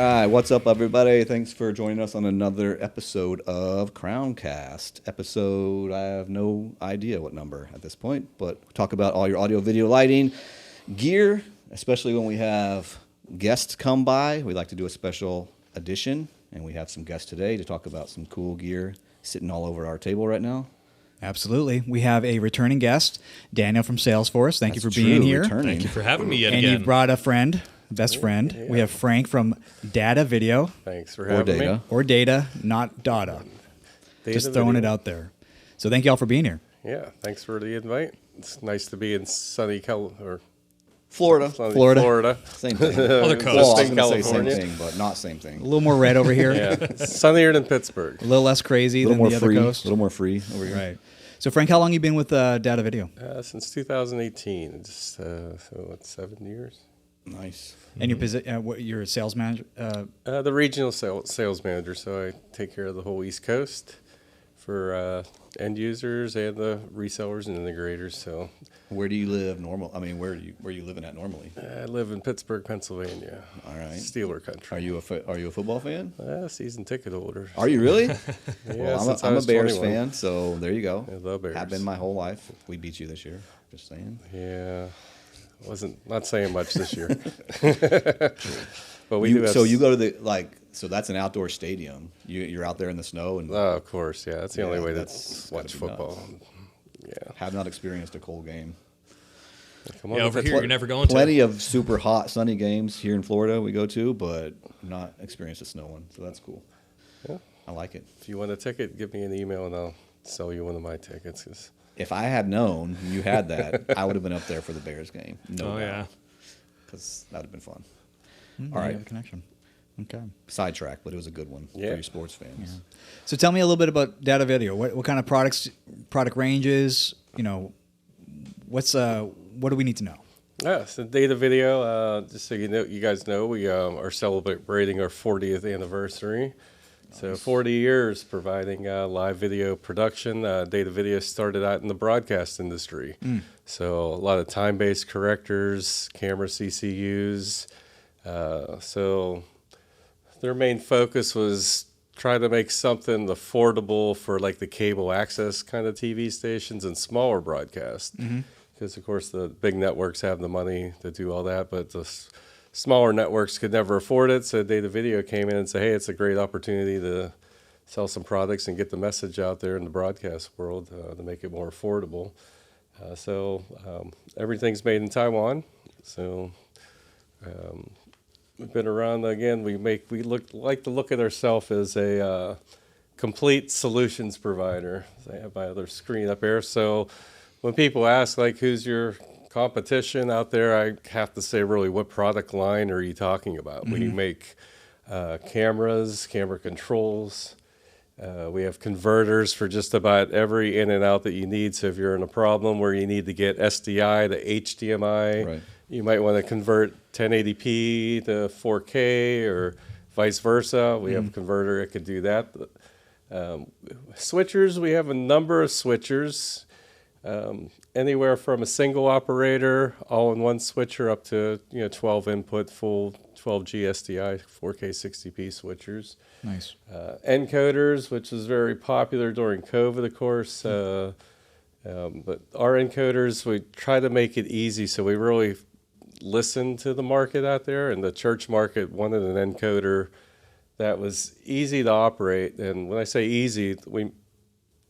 right, what's up, everybody? Thanks for joining us on another episode of Crowncast. Episode, I have no idea what number at this point, but we'll talk about all your audio, video, lighting, gear, especially when we have guests come by. We like to do a special edition, and we have some guests today to talk about some cool gear sitting all over our table right now. Absolutely. We have a returning guest, Daniel from Salesforce. Thank you for being here. Returning. Thank you for having me yet and again. you brought a friend, best friend. Yeah. We have Frank from Datavideo. Thanks for having me. Or Data, not Data. Just throwing it out there. So thank you all for being here. Yeah, thanks for the invite. It's nice to be in sunny Florida. Florida. Same thing. Other coast. Well, I was going to say same California. thing, but not same thing. A little more red over here. Yeah, sunnier than Pittsburgh. A little less crazy A little than more the free. other coast. A little more free over here. Right. So Frank, how long you been with Datavideo? Since 2018, just so what, 7 years. Nice. And you're a sales manager? The regional sales manager, so I take care of the whole East Coast for end users and the resellers and integrators. So Where do you live normal? I mean, where are you living at normally? I live in Pittsburgh, Pennsylvania. All right. Steeler country. Are you a football fan? Season ticket holder. Are you really? Yeah, Well, since I I'm a was Bears 21. fan, so there you go. I love Bears. Have been my whole life. We beat you this year. Just saying. Yeah, not saying much this year. But we do have So you go to so that's an outdoor stadium. You're out there in the snow and of course, yeah. That's the only Yeah, way to that's gotta watch be football. nuts. Yeah. have not experienced a cold game. Come Yeah, on, over Pittsburgh. here you're never going to. Plenty of super hot sunny games here in Florida we go to, but not experienced a snow one. So that's cool. Yeah. I like it. If you want a ticket, give me an email and I'll sell you one of my tickets. 'Cause If I had known you had that, I would have been up there for the Bears game. No Oh, doubt. yeah. Because that would have been fun. Mm, All you right. have a connection. Okay. Sidetrack, but it was a good one for Yeah. you sports fans. So tell me a little bit about Datavideo. What kind of product ranges? What do we need to know? yeah, so Datavideo, just so you guys know, we are celebrating our 40th anniversary. So 40 years providing live video production. Datavideo started out in the broadcast industry. So a lot of time-based correctors, camera CCUs. So their main focus was try to make something affordable for like the cable access kind of TV stations and smaller broadcast. Because, of course, the big networks have the money to do all that, but the smaller networks could never afford it. So Datavideo came in and said, hey, it's a great opportunity to sell some products and get the message out there in the broadcast world to make it more affordable. So everything's made in Taiwan. So we've been around again. We like to look at ourselves as a complete solutions provider. I have my other screen up here. So when people ask who's your competition out there, I have to say really what product line are you talking about? We make cameras, camera controls. We have converters for just about every in and out that you need. So if you're in a problem where you need to get SDI to HDMI, Right. you might want to convert 1080p to 4K or vice versa. We have a converter that could do that. Switchers, we have a number of switchers, anywhere from a single operator, all-in-one switcher, up to 12 input, full 12G SDI, 4K 60p switchers. Nice. Encoders, which was very popular during COVID, of course. But our encoders, we try to make it easy, so we really listen to the market out there, and the church market wanted an encoder that was easy to operate. And when I say easy, we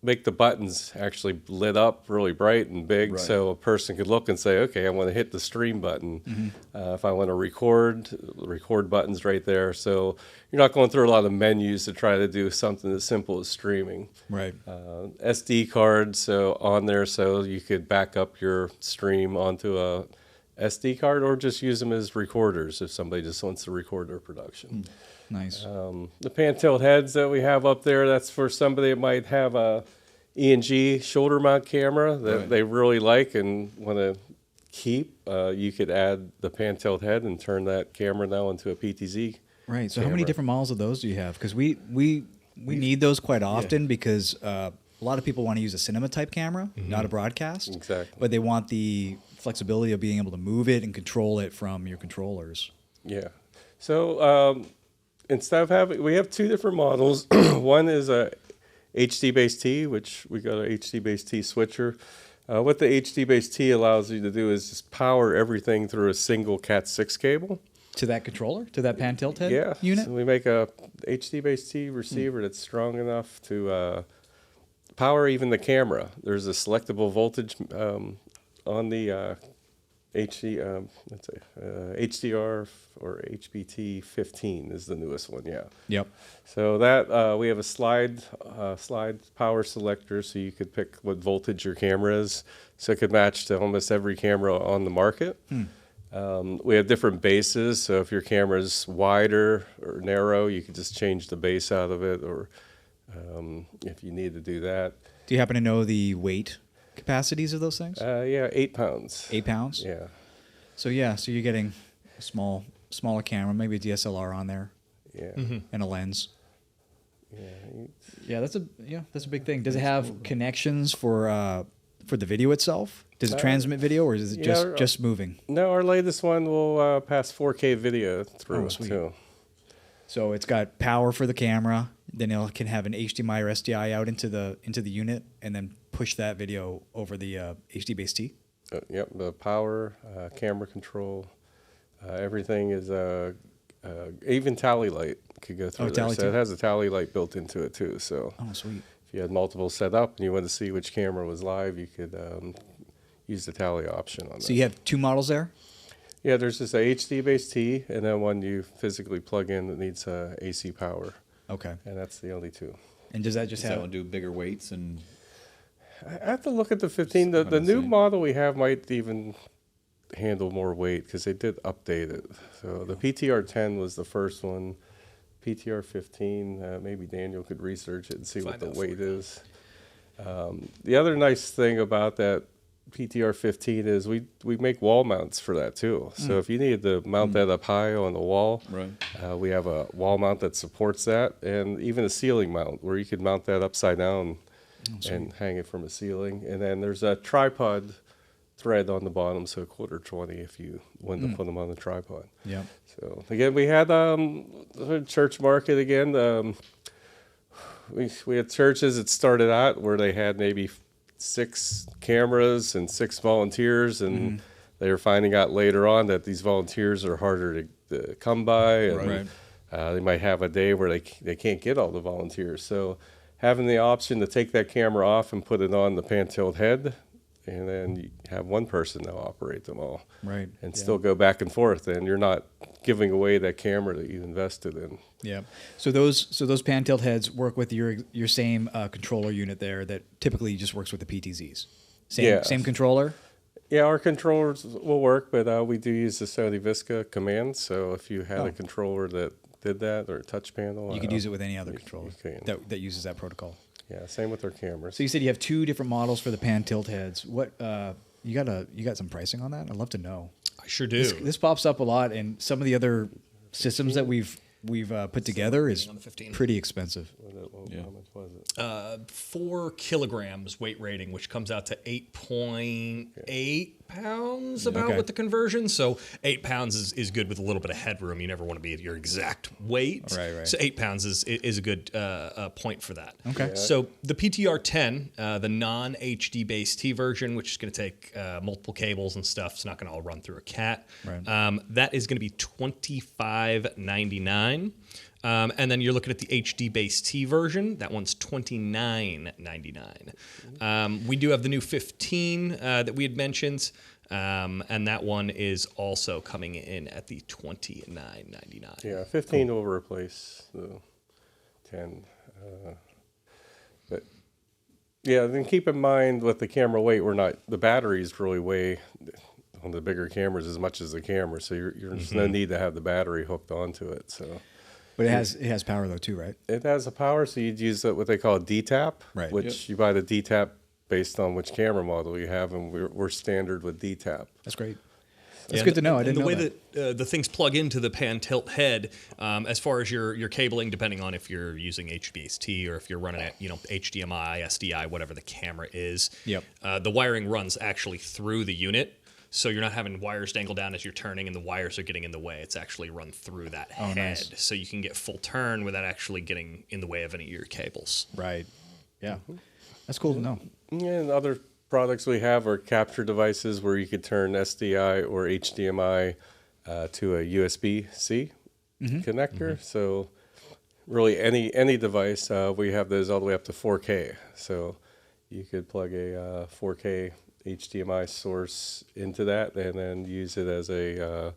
make the buttons actually lit up really bright and big, Right. so a person could look and say, okay, I want to hit the stream button. If I want to record buttons right there. So you're not going through a lot of menus to try to do something as simple as streaming. Right. SD cards on there, so you could back up your stream onto a SD card, or just use them as recorders if somebody just wants to record their production. Nice. The pan tilt heads that we have up there, that's for somebody that might have a E&G shoulder mount camera that Right. they really like and want to keep. You could add the pan tilt head and turn that camera now into a PTZ. Right. So how many camera. different models of those do you have? Because we need those quite often because a lot of people want to use a cinema type camera, not a broadcast. Exactly. But they want the flexibility of being able to move it and control it from your controllers. Yeah. So instead of having, we have two different models. One is a HD base T, which we got a HD base T switcher. What the HD base T allows you to do is just power everything through a single Cat6 cable. To that controller, to that pan tilt head Yeah, unit. so we make a HD base T receiver that's strong enough to power even the camera. There's a selectable voltage on the HDR or HBT 15 is the newest one. Yeah. Yep. So that we have a slide power selector, so you could pick what voltage your camera is, so it could match to almost every camera on the market. We have different bases, so if your camera is wider or narrow, you could just change the base out of it, or if you need to do that. Do you happen to know the weight capacities of those things? Yeah, 8 pounds. 8 pounds? Yeah. So you're getting a smaller camera, maybe a DSLR on there. Yeah. And a lens. Yeah. Yeah, that's a big thing. Does it have connections for the video itself? Does it transmit video, or is it just moving? No, our latest one will pass 4K video through sweet. too. So it's got power for the camera. Then it can have an HDMI or SDI out into the unit, and then push that video over the HD base T. Yep, the power, camera control, everything is even tally light could go through there. So it has a tally light built into it too. So sweet. If you had multiple set up and you wanted to see which camera was live, you could use the tally option on that. So you have 2 models there? Yeah, there's just a HD base T, and then one you physically plug in that needs AC power. Okay. And that's the only 2. And does that just Does have that one do bigger weights and? I have to look at the 15. The new model we have might even handle more weight because they did update it. So the PTR 10 was the first one. PTR 15, maybe Daniel could research it and see what the weight is. The other nice thing about that PTR 15 is we make wall mounts for that too. So if you needed to mount that up high on the wall, we have a wall mount that supports that, and even a ceiling mount where you could mount that upside down and hang it from a ceiling. And then there's a tripod thread on the bottom, so $1.20 if you wanted to put them on the tripod. Yeah. So again, we had church market again. We had churches that started out where they had maybe 6 cameras and 6 volunteers, and they were finding out later on that these volunteers are harder to come by, and they might have a day where they can't get all the volunteers. So having the option to take that camera off and put it on the pan-tilt head, and then you have one person now operate them all, and still go back and forth, and you're not giving away that camera that you invested in. Yeah. So those pan tilt heads work with your same controller unit there that typically just works with the PTZs. Same controller. Yeah, our controllers will work, but we do use the Sony Visca command. So if you had a controller that did that, or a touch panel, you could use it with any other controller that uses that protocol. Yeah, same with our cameras. So you said you have 2 different models for the pan tilt heads. What you got some pricing on that? I'd love to know. I sure do. This pops up a lot, and some of the other systems that we've put together is pretty expensive. How much was it? 4 kilograms weight rating, which comes out to 8.8 pounds with the conversion. So 8 pounds is good with a little bit of headroom. You never want to be at your exact weight. Right. So 8 pounds is a good point for that. Okay. Yeah. So the PTR 10, the non-HD base T version, which is going to take multiple cables and stuff, it's not going to all run through a CAT. Right. That is going to be $25.99. And then you're looking at the HD base T version. That one's $29.99. We do have the new 15 that we had mentioned, and that one is also coming in at the $29.99. Yeah, 15 will replace the 10. But yeah, then keep in mind with the camera weight, the batteries really weigh on the bigger cameras as much as the camera, so there's no need to have the battery hooked onto it. So. But it has power though too, right? It has a power, so you'd use what they call a D-tap, which you buy the D-tap based on which camera model you have, and we're standard with D-tap. That's great. That's good to know. I didn't know that. And the way that the things plug into the pan tilt head, as far as your cabling, depending on if you're using HDBaseT or if you're running it, HDMI, SDI, whatever the camera is. Yep. The wiring runs actually through the unit. So you're not having wires dangle down as you're turning and the wires are getting in the way. It's actually run through that head. Nice. So you can get full turn without actually getting in the way of any of your cables. Right. Yeah. That's cool to know. And other products we have are capture devices where you could turn SDI or HDMI to a USB-C connector. So really any device, we have those all the way up to 4K. So you could plug a 4K HDMI source into that and then use it as a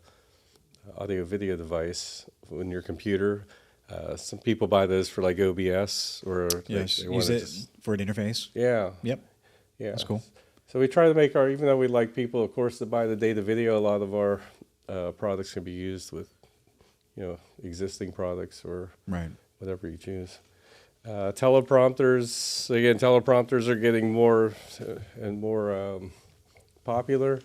audio video device in your computer. Some people buy those for like OBS or Yes. they Use wanna it for an interface. yeah. Yep. Yeah. That's cool. So we try to make even though we like people, of course, to buy the Datavideo, a lot of our products can be used with, existing products or Right. whatever you choose. Teleprompters, again, teleprompters are getting more and more popular.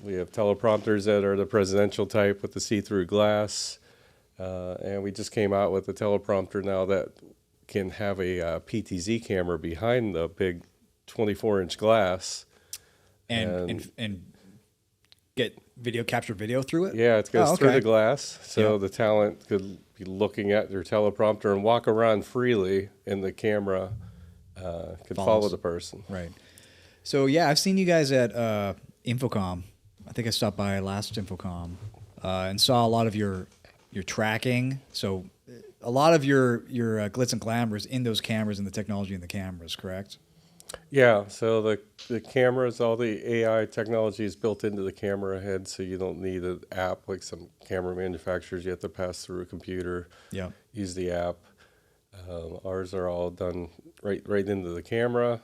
We have teleprompters that are the presidential type with the see-through glass. And we just came out with a teleprompter now that can have a PTZ camera behind the big 24-inch glass. And get capture video through it? Yeah, it goes through okay. the glass, so Yeah. the talent could be looking at their teleprompter and walk around freely, and the camera could follow the person. Right. So, yeah, I've seen you guys at Infocom. I think I stopped by last Infocom and saw a lot of your tracking. So a lot of your glitz and glamours in those cameras and the technology in the cameras, correct? Yeah, so the cameras, all the AI technology is built into the camera head, so you don't need an app like some camera manufacturers. You have to pass through a computer, use the app. Ours are all done right into the camera,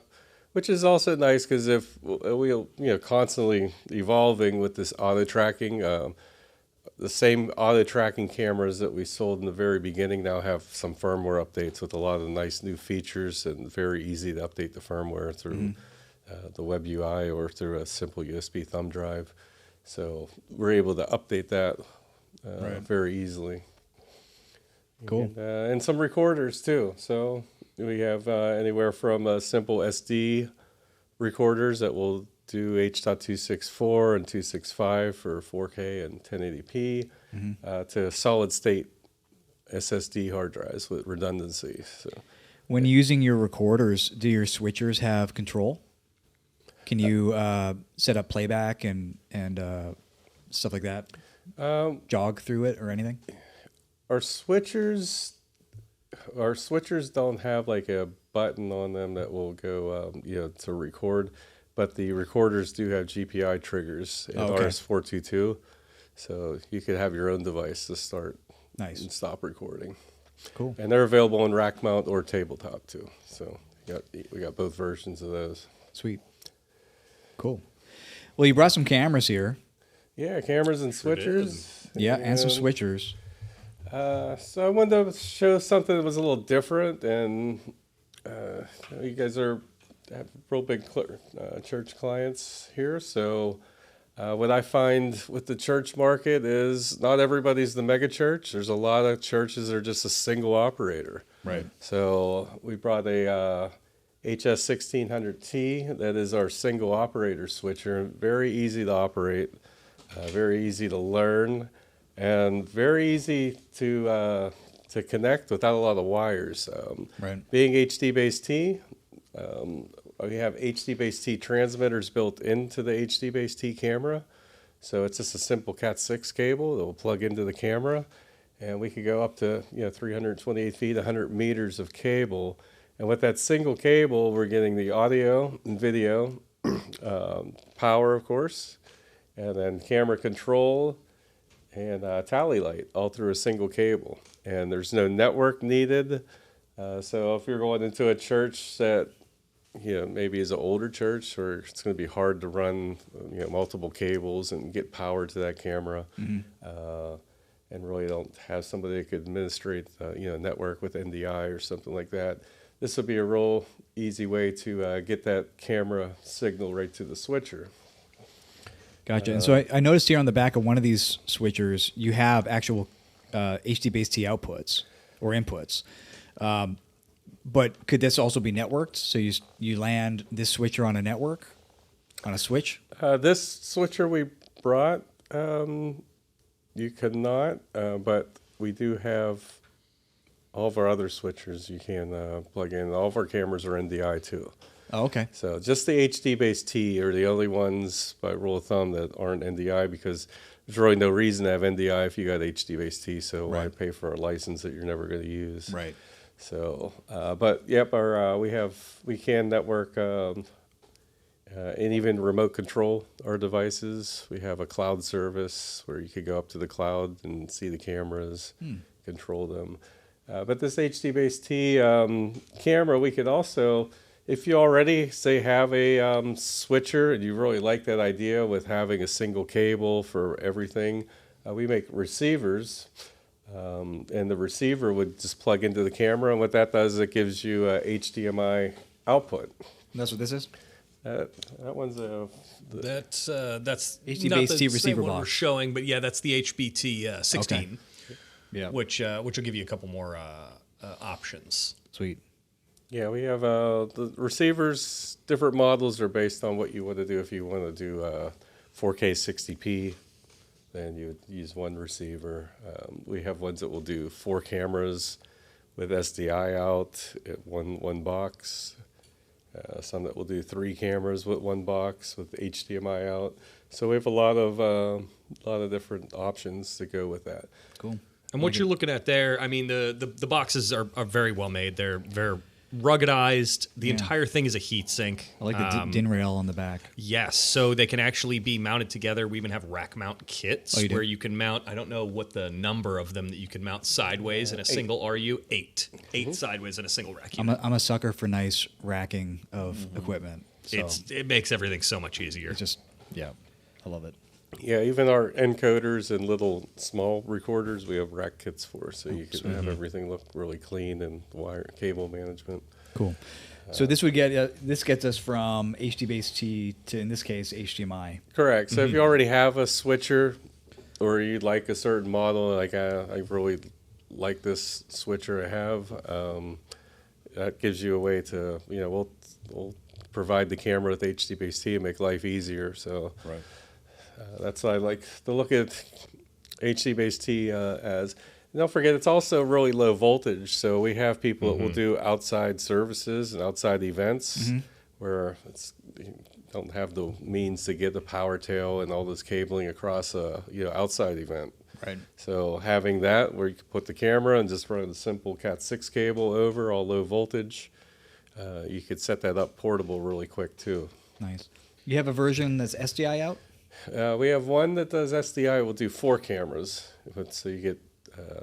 which is also nice because if we'll constantly evolving with this auto tracking. The same auto tracking cameras that we sold in the very beginning now have some firmware updates with a lot of nice new features and very easy to update the firmware through the web UI or through a simple USB thumb drive. So we're able to update that very easily. Cool. And some recorders too. So we have anywhere from simple SD recorders that will do H.264 and 265 for 4K and 1080p to solid state SSD hard drives with redundancy. So When using your recorders, do your switchers have control? Can you set up playback and stuff like that? Jog through it or anything? Our switchers don't have like a button on them that will go to record. But the recorders do have GPI triggers in RS-422, so you could have your own device to start and stop recording. Cool. And they're available in rack mount or tabletop too. So we got both versions of those. Sweet. Cool. Well, you brought some cameras here. Yeah, cameras and switchers. Yeah, and some switchers. So I wanted to show something that was a little different, and you guys have real big church clients here. So what I find with the church market is not everybody's the mega church. There's a lot of churches that are just a single operator. Right. So we brought a HS1600T that is our single operator switcher. Very easy to operate, very easy to learn, and very easy to connect without a lot of wires. Being HD-based-T, we have HD-based-T transmitters built into the HD-based-T camera. So it's just a simple Cat6 cable that will plug into the camera. And we could go up to 328 feet, 100 meters of cable. And with that single cable, we're getting the audio and video, power, of course, and then camera control and tally light all through a single cable. And there's no network needed. So if you're going into a church that maybe is an older church, or it's going to be hard to run, multiple cables and get power to that camera, and really don't have somebody that could administrate, network with NDI or something like that. This would be a real easy way to get that camera signal right to the switcher. Gotcha. And so I noticed here on the back of one of these switchers, you have actual HD-based-T outputs or inputs. But could this also be networked? So you land this switcher on a network? On a switch? This switcher we brought, you could not, but we do have all of our other switchers you can plug in. All of our cameras are NDI too. Oh, okay. So just the HD-based T are the only ones, by rule of thumb, that aren't NDI, because there's really no reason to have NDI if you got HD-based T. So why pay for a license that you're never going to use? Right. So, but yep, we can network and even remote control our devices. We have a cloud service where you could go up to the cloud and see the cameras, control them. But this HD-based T camera, we could also, if you already, say, have a switcher and you really like that idea with having a single cable for everything, we make receivers, and the receiver would just plug into the camera, and what that does is it gives you a HDMI output. That's what this is? That one's That's HD-based T receiver one box. we're showing, but yeah, that's the HBT 16, Okay. Yeah. which will give you a couple more options. Sweet. Yeah, we have the receivers. Different models are based on what you want to do. If you want to do 4K 60p, then you would use one receiver. We have ones that will do 4 cameras with SDI out at one box. Some that will do 3 cameras with 1 box with HDMI out. So we have a lot of different options to go with that. Cool. And what you're looking at there, I mean, the boxes are very well made. They're very ruggedized. The entire thing is a heat sink. I like the DIN rail on the back. Yes, so they can actually be mounted together. We even have rack mount kits you do? where you can mount, I don't know what the number of them that you can mount sideways in a single RU. 8. 8 sideways in a single rack unit. I'm a sucker for nice racking of equipment. So It makes everything so much easier. it's just, yeah, I love it. Yeah, even our encoders and little small recorders, we have rack kits for, so you can have everything look really clean, and wire cable management. Cool. So this would this gets us from HD-based T to, in this case, HDMI. Correct. So if you already have a switcher, or you like a certain model, like I really like this switcher I have, that gives you a way to, we'll provide the camera with HD-based T and make life easier. So. Right. That's what I like to look at HD-based T as. And don't forget, it's also really low voltage. So we have people that will do outside services and outside events where you don't have the means to get the power tail and all this cabling across a outside event. Right. So having that where you can put the camera and just run a simple Cat6 cable over, all low voltage, you could set that up portable really quick too. Nice. You have a version that's SDI out? We have one that does SDI. We'll do 4 cameras, so you get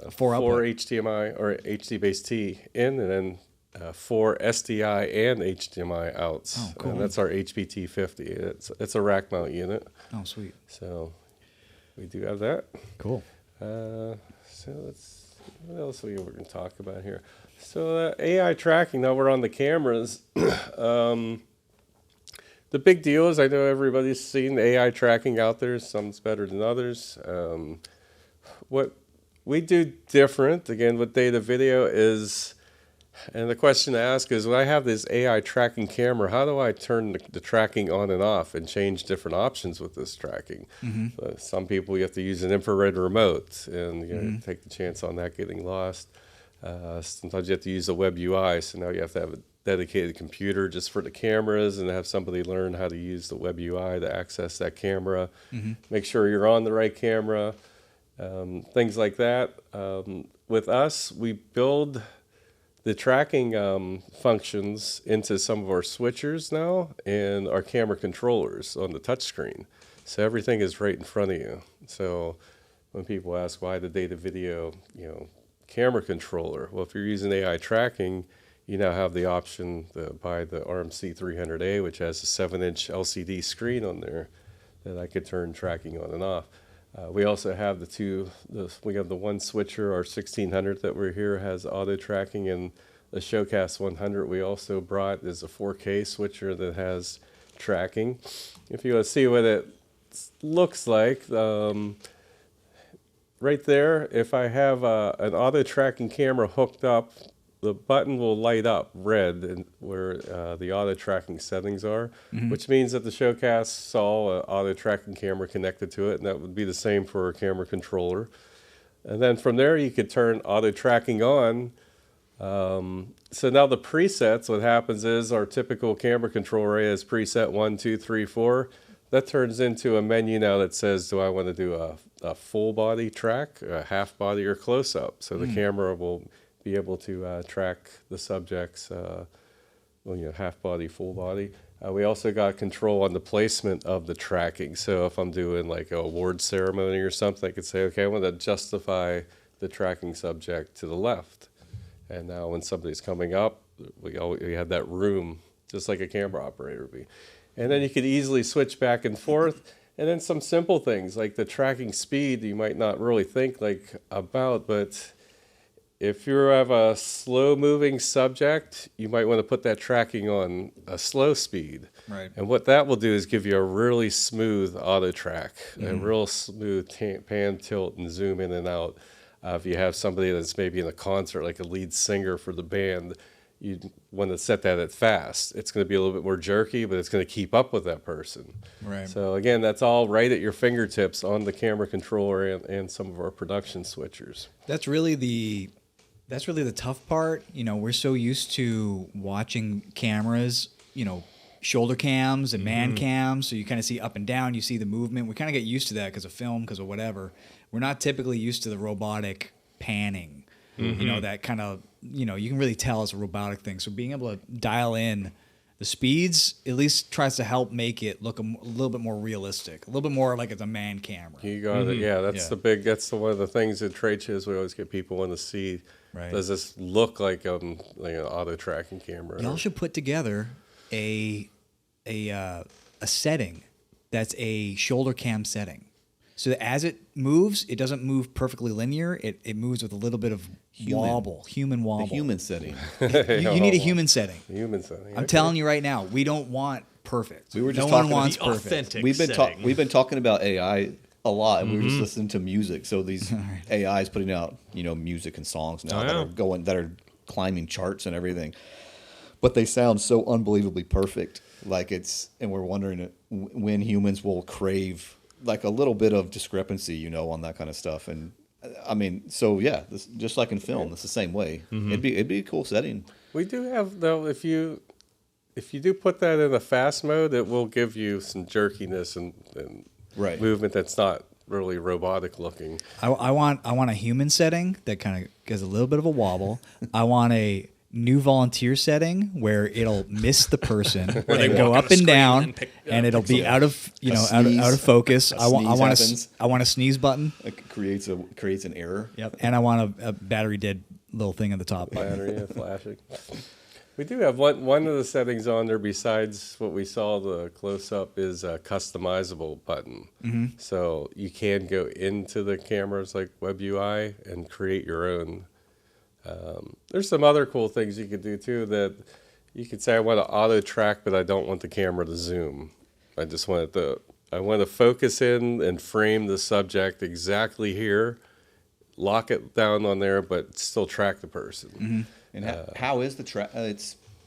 4 output. HDMI or HD-based T in, and then 4 SDI and HDMI outs. Oh, cool. And that's our HBT 50. It's a rack mount unit. Oh, sweet. So we do have that. Cool. So what else are we going to talk about here? So AI tracking. Now we're on the cameras. The big deal is, I know everybody's seen the AI tracking out there. Some's better than others. What we do different, again, with Datavideo is, and the question to ask is, when I have this AI tracking camera, how do I turn the tracking on and off and change different options with this tracking? Some people, you have to use an infrared remote, and take the chance on that getting lost. Sometimes you have to use a web UI, so now you have to have a dedicated computer just for the cameras and have somebody learn how to use the web UI to access that camera, make sure you're on the right camera, things like that. With us, we build the tracking functions into some of our switchers now and our camera controllers on the touchscreen. So everything is right in front of you. So when people ask why the Datavideo, camera controller, well, if you're using AI tracking, you now have the option to buy the RMC 300A, which has a 7-inch LCD screen on there that I could turn tracking on and off. We also have we have the one switcher, our 1600 that we're here has auto tracking, and the Showcast 100 we also brought is a 4K switcher that has tracking. If you want to see what it looks like, right there, if I have an auto tracking camera hooked up, the button will light up red and where the auto tracking settings are, which means that the Showcast saw an auto tracking camera connected to it, and that would be the same for a camera controller. And then from there, you could turn auto tracking on. So now the presets, what happens is our typical camera controller has preset 1, 2, 3, 4. That turns into a menu now that says, do I want to do a full body track, a half body, or close up? So the camera will be able to track the subject's half body, full body. We also got control on the placement of the tracking. So if I'm doing like an award ceremony or something, I could say, okay, I want to justify the tracking subject to the left. And now when somebody's coming up, we have that room, just like a camera operator would be. And then you could easily switch back and forth. And then some simple things like the tracking speed you might not really think about, but if you have a slow moving subject, you might want to put that tracking on a slow speed. Right. And what that will do is give you a really smooth auto track, a real smooth pan, tilt, and zoom in and out. If you have somebody that's maybe in a concert, like a lead singer for the band, you want to set that at fast. It's going to be a little bit more jerky, but it's going to keep up with that person. Right. So again, that's all right at your fingertips on the camera controller and some of our production switchers. That's really the tough part. You know, we're so used to watching cameras, you know, shoulder cams and man cams. So you kind of see up and down, you see the movement. We kind of get used to that because of film, because of whatever. We're not typically used to the robotic panning. You know, that kind of, you know, you can really tell it's a robotic thing. So being able to dial in the speeds at least tries to help make it look a little bit more realistic, a little bit more like it's a man camera. You got it. Yeah, that's that's one of the things at trade shows we always get people in to see. Right. Does this look like an auto tracking camera? Y'all should put together a setting that's a shoulder cam setting. So that as it moves, it doesn't move perfectly linear. It moves with a little bit of human wobble. The human setting. You need a human setting. Human setting. I'm telling you right now, we don't want perfect. We were just no talking one wants the perfect. authentic We've been talking about AI a lot, and we were just listening to music. So these AIs putting out, you know, music and songs now that are climbing charts and everything. But they sound so unbelievably perfect. Like and we're wondering when humans will crave like a little bit of discrepancy, you know, on that kind of stuff. And I mean, so yeah, this, just like in film, it's the same way. It'd be a cool setting. We do have though, if you do put that in a fast mode, it will give you some jerkiness and movement that's not really robotic looking. I want a human setting that kind of gives a little bit of a wobble. I want a new volunteer setting where it'll miss the person Where they and go walk on up a and screen down and it'll be out of out of focus. I want a sneeze button. It creates an error. Yep. And I want a battery dead little thing at the top. Battery flashing. We do have one of the settings on there besides what we saw the close up is a customizable button. So you can go into the cameras like Web UI and create your own. There's some other cool things you could do too that you could say I want to auto track, but I don't want the camera to zoom. I just want I want to focus in and frame the subject exactly here, lock it down on there, but still track the person. And how is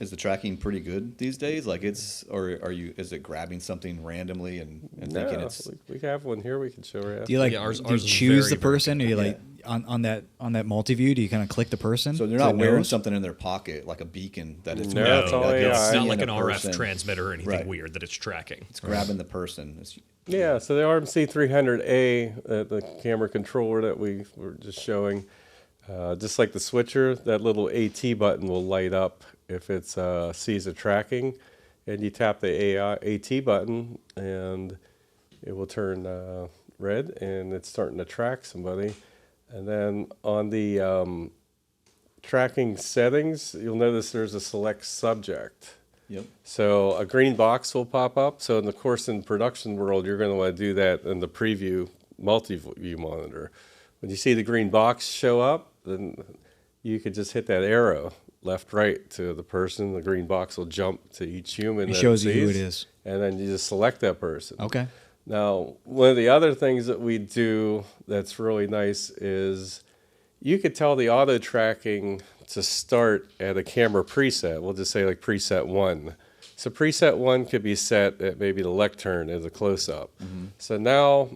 is the tracking pretty good these days? Like is it grabbing something randomly and thinking it's? We have one here we can show you. Do you like ours do you is choose very, the person? very Or you like on that multi-view? Do you kind of click the person? So they're not wearing something in their pocket like a beacon that it's No, it's all AI. It's not like seeing an the RF person. transmitter or anything Right. weird that it's tracking. It's grabbing the person. Yeah, so the RMC 300A, the camera controller that we were just showing, just like the switcher, that little AT button will light up if it sees a tracking, and you tap the AT button, and it will turn red, and it's starting to track somebody. And then on the tracking settings, you'll notice there's a select subject. Yep. So a green box will pop up. So in production world, you're going to want to do that in the preview multi-view monitor. When you see the green box show up, then you could just hit that arrow left, right to the person. The green box will jump to each human. It shows you who it is. And then you just select that person. Okay. Now, one of the other things that we do that's really nice is you could tell the auto tracking to start at a camera preset. We'll just say like preset 1. So preset 1 could be set at maybe the lectern as a close-up. So now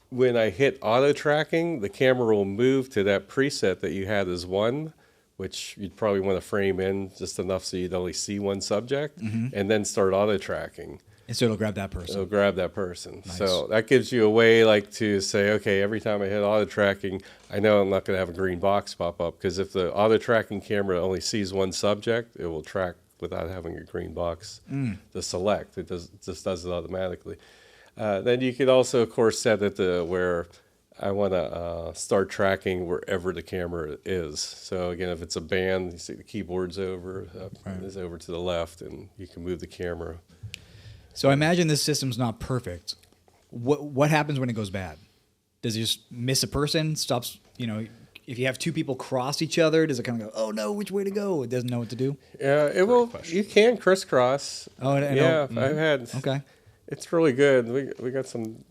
when I hit auto tracking, the camera will move to that preset that you had as 1, which you'd probably want to frame in just enough so you'd only see one subject, and then start auto tracking. And so it'll grab that person. It'll grab that person. Nice. So that gives you a way like to say, okay, every time I hit auto tracking, I know I'm not going to have a green box pop up, because if the auto tracking camera only sees one subject, it will track without having a green box to select. It just does it automatically. Then you could also, of course, set it to where I want to start tracking wherever the camera is. So again, if it's a band, you see the keyboard's over, is over to the left, and you can move the camera. So I imagine this system's not perfect. What happens when it goes bad? Does it just miss a person? Stops, if you have two people cross each other, does it kind of go, oh no, which way to go? It doesn't know what to do? Yeah, it will. You can crisscross. Oh, yeah, I've had. Okay. It's really good. We got some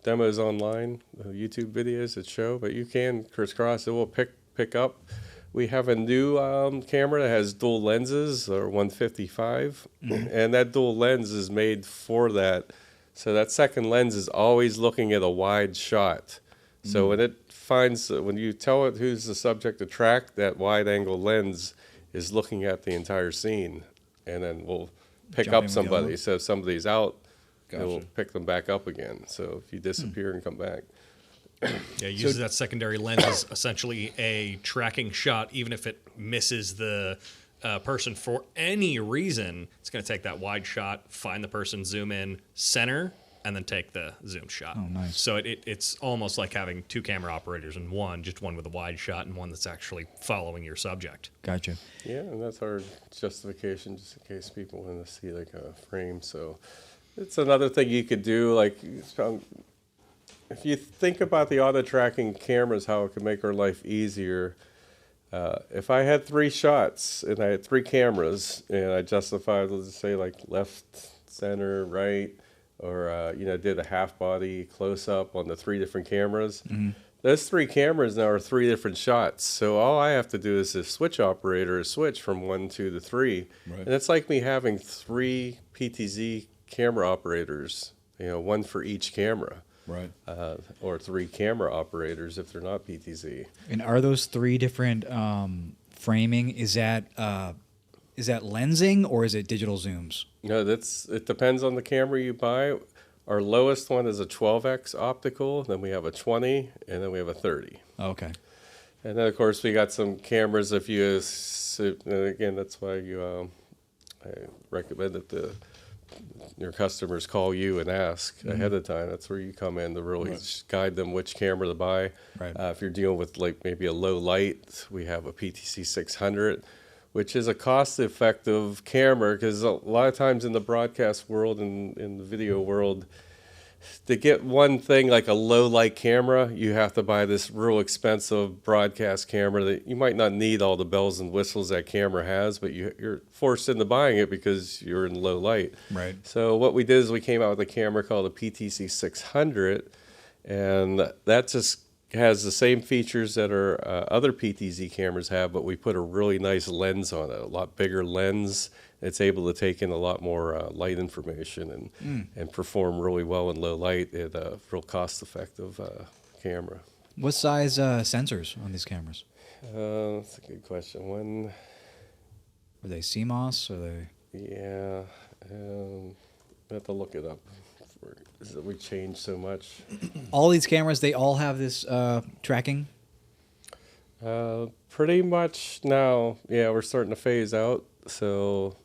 demos online, YouTube videos that show, but you can crisscross. It will pick up. We have a new camera that has dual lenses, or 155, and that dual lens is made for that. So that second lens is always looking at a wide shot. So when it finds, when you tell it who's the subject to track, that wide angle lens is looking at the entire scene, and then we'll pick up somebody. So if somebody's out, it will pick them back up again. So if you disappear and come back. Yeah, uses that secondary lens as essentially a tracking shot. Even if it misses the person for any reason, it's going to take that wide shot, find the person, zoom in, center, and then take the zoom shot. Oh, nice. So it's almost like having two camera operators in one, just one with a wide shot and one that's actually following your subject. Gotcha. Yeah, and that's our justification, just in case people want to see like a frame. So it's another thing you could do, like if you think about the auto tracking cameras, how it could make our life easier. If I had 3 shots and I had 3 cameras and I justified, let's say like left, center, right, or did a half body close up on the 3 different cameras, those 3 cameras now are 3 different shots. So all I have to do is this switch operator switch from 1, 2 to 3, and it's like me having 3 PTZ camera operators, 1 for each camera. Right. Or 3 camera operators if they're not PTZ. And are those 3 different framing? Is that lensing or is it digital zooms? No, it depends on the camera you buy. Our lowest one is a 12x optical. Then we have a 20, and then we have a 30. Okay. And then of course we got some cameras. If you, again, that's why I recommend that your customers call you and ask ahead of time. That's where you come in to really guide them which camera to buy. Right. If you're dealing with like maybe a low light, we have a PTC 600, which is a cost-effective camera, because a lot of times in the broadcast world and in the video world, to get one thing like a low light camera, you have to buy this real expensive broadcast camera that you might not need all the bells and whistles that camera has, but you're forced into buying it because you're in low light. Right. So what we did is we came out with a camera called a PTC 600, and that just has the same features that our other PTZ cameras have, but we put a really nice lens on it, a lot bigger lens. It's able to take in a lot more light information and perform really well in low light at a real cost-effective camera. What size sensors on these cameras? That's a good question. Are they CMOS? Are they? Yeah, I have to look it up. We changed so much. All these cameras, they all have this tracking? Pretty much now, yeah, we're starting to phase out. So,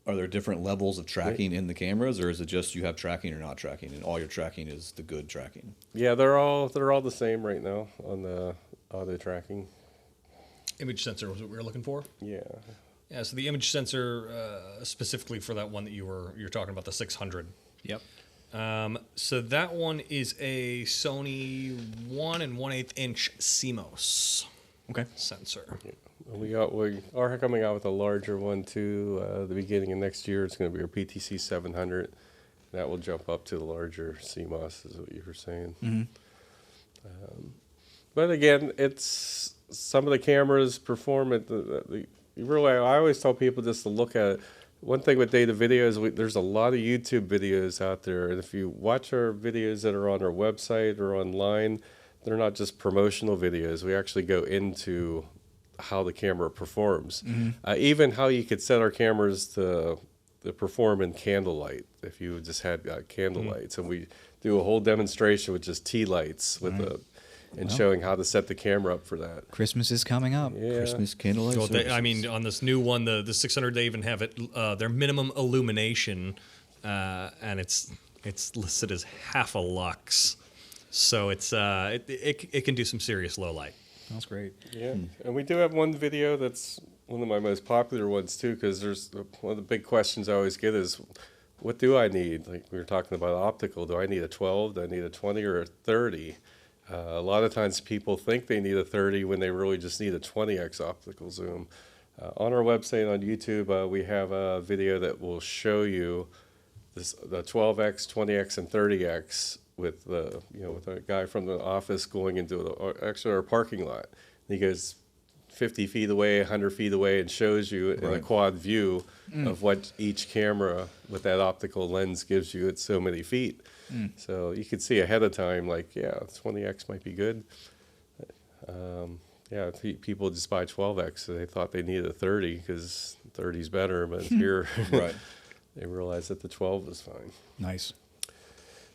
are there different levels of tracking in the cameras, or is it just you have tracking or not tracking, and all your tracking is the good tracking? Yeah, they're all the same right now on the auto tracking. Image sensor was what we were looking for. Yeah. Yeah. So the image sensor specifically for that one that you're talking about, the 600. Yep. So that one is a Sony 1 1/8 inch CMOS sensor. Yeah. We are coming out with a larger one too. The beginning of next year, it's going to be our PTC 700. That will jump up to the larger CMOS, is what you were saying. But again, it's some of the cameras perform at I always tell people just to look at it. One thing with Datavideo is there's a lot of YouTube videos out there, and if you watch our videos that are on our website or online, they're not just promotional videos. We actually go into how the camera performs, even how you could set our cameras to perform in candlelight if you just had candle lights, and we do a whole demonstration with just tea lights with showing how to set the camera up for that. Christmas is coming up. Yeah. Christmas candlelight. Well, I mean, on this new one, the 600, they even have it their minimum illumination, and it's listed as half a lux, so it can do some serious low light. That's great. Yeah, and we do have one video that's one of my most popular ones too, because there's one of the big questions I always get is, what do I need? Like we were talking about optical, do I need a 12, do I need a 20 or a 30? A lot of times people think they need a 30 when they really just need a 20x optical zoom. On our website on YouTube, we have a video that will show you the 12x, 20x, and 30x with with a guy from the office going into our parking lot. And he goes 50 feet away, 100 feet away, and shows you in a quad view of what each camera with that optical lens gives you at so many feet. So you could see ahead of time, like, 20x might be good. People just buy 12x, so they thought they needed a 30 because 30 is better, but here they realized that the 12 is fine. Nice.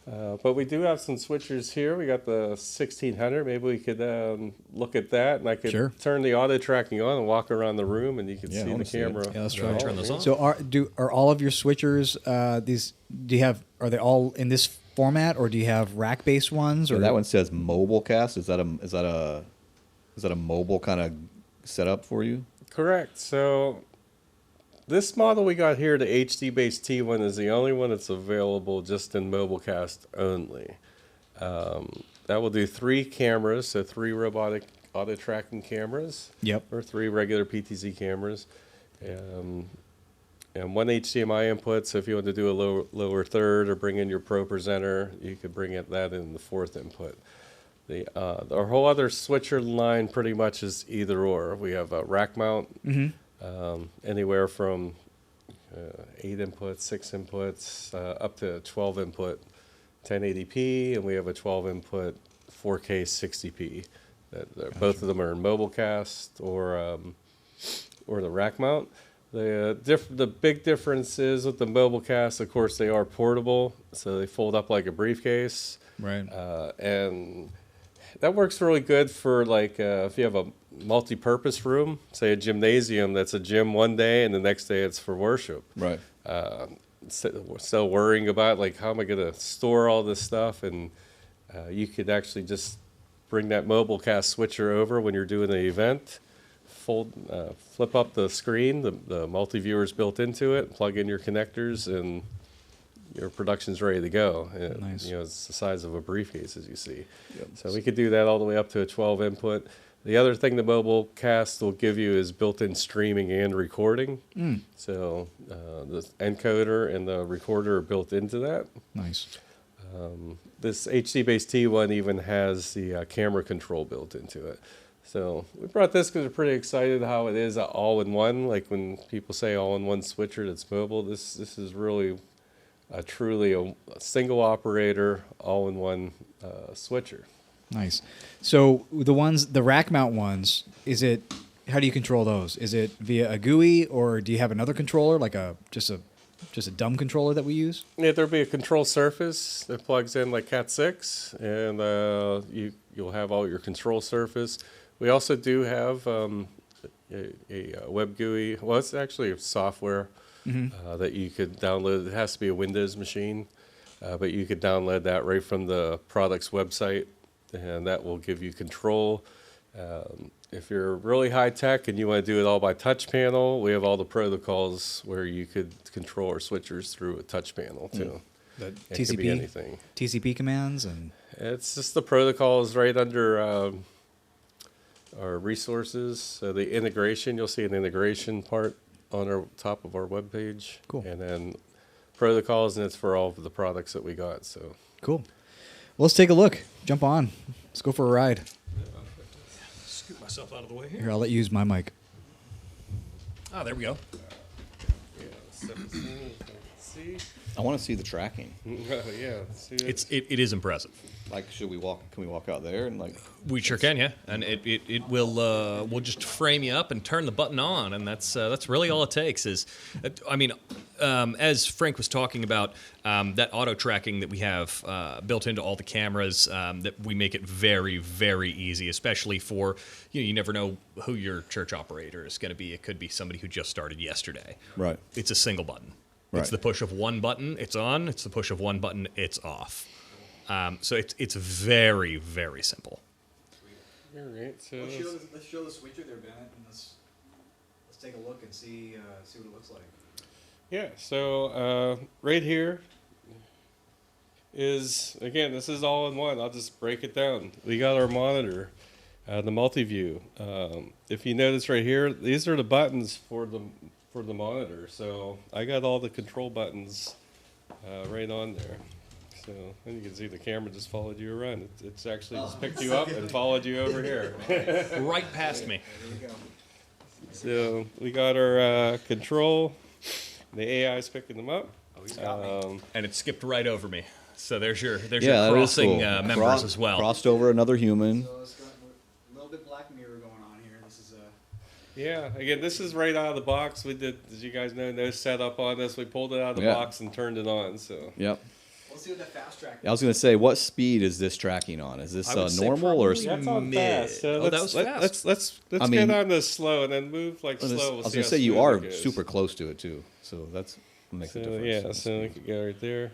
But we do have some switchers here. We got the 1600. Maybe we could look at that, and I could turn the auto tracking on and walk around the room, and you can see the camera. Yeah, let's try. Turn those on. So are all of your switchers are they all in this format, or do you have rack based ones? Or that one says mobile cast. Is that a mobile kind of setup for you? Correct. So this model we got here, the HD-based T1, is the only one that's available just in MobileCast only. That will do 3 cameras, so 3 robotic auto tracking cameras. Yep. Or 3 regular PTZ cameras. And 1 HDMI input, so if you want to do a lower third or bring in your Pro Presenter, you could bring that in the 4th input. Our whole other switcher line pretty much is either or. We have a rack mount, anywhere from 8 inputs, 6 inputs, up to 12 input 1080p, and we have a 12 input 4K 60p. Both of them are in MobileCast or the rack mount. The big difference is with the MobileCast, of course, they are portable, so they fold up like a briefcase. Right. And that works really good for if you have a multi-purpose room, say a gymnasium that's a gym one day and the next day it's for worship. Right. Still worrying about how am I going to store all this stuff, and you could actually just bring that MobileCast switcher over when you're doing an event. Flip up the screen, the multi-viewer's built into it, plug in your connectors, and your production's ready to go. Nice. It's the size of a briefcase, as you see. Yep. So we could do that all the way up to a 12 input. The other thing the MobileCast will give you is built-in streaming and recording. So the encoder and the recorder are built into that. Nice. This HD-based T1 even has the camera control built into it. So we brought this because we're pretty excited how it is all-in-one. Like when people say all-in-one switcher that's mobile, this is really truly a single operator, all-in-one switcher. Nice. So the rack mount ones, how do you control those? Is it via a GUI, or do you have another controller, like just a dumb controller that we use? Yeah, there'll be a control surface that plugs in like Cat6, and you'll have all your control surface. We also do have a web GUI. Well, it's actually a software that you could download. It has to be a Windows machine, but you could download that right from the product's website, and that will give you control. If you're really high tech and you want to do it all by touch panel, we have all the protocols where you could control our switchers through a touch panel too. The It could be anything. TCP commands, and It's just the protocols right under our resources. So the integration, you'll see an integration part on our top of our webpage. Cool. And then protocols, and it's for all of the products that we got. So cool. Well, let's take a look. Jump on. Let's go for a ride. Scoot myself out of the way Here, here. I'll let you use my mic. Oh, there we go. Yeah, 17. See? I want to see the tracking. Oh, yeah. See, It is impressive. Like, should we walk? Can we walk out there and like? We sure can, yeah. And it will we'll just frame you up and turn the button on, and that's really all it takes. Is, I mean, as Frank was talking about, that auto tracking that we have built into all the cameras, that we make it very, very easy, especially for you never know who your church operator is going to be. It could be somebody who just started yesterday. Right. It's a single button. Right. It's the push of one button, it's on. It's the push of one button, it's off. So it's very, very simple. all right. So Let's show the switcher there, Bennett, and let's take a look and see what it looks like. yeah. So right here is, again, this is all in one. I'll just break it down. We got our monitor, the multi-view. If you notice right here, these are the buttons for the monitor. So I got all the control buttons right on there. So, and you can see the camera just followed you around. It's actually just picked you up and followed you over here. Right past me. There you go. So we got our control. The AI is picking them up. Oh, he's got me. And it skipped right over me. So there's your Yeah, that is crossing cool. members as well. Crossed over another human. So it's got a little bit Black Mirror going on here. This is Yeah, again, this is right out of the box. We did, as you guys know, no setup on this. We pulled it out of the Yeah. box and turned it on. So Yep. Let's see what that fast track. I was going to say, what speed is this tracking on? Is this I would say normal or? probably that's on mid. fast. So Oh, that was fast. Let's I mean- get on this slow and then move like I was slow. going We'll to see say how you smooth are it goes. super close to it too, so that's makes a So difference. yeah, so we could go right there.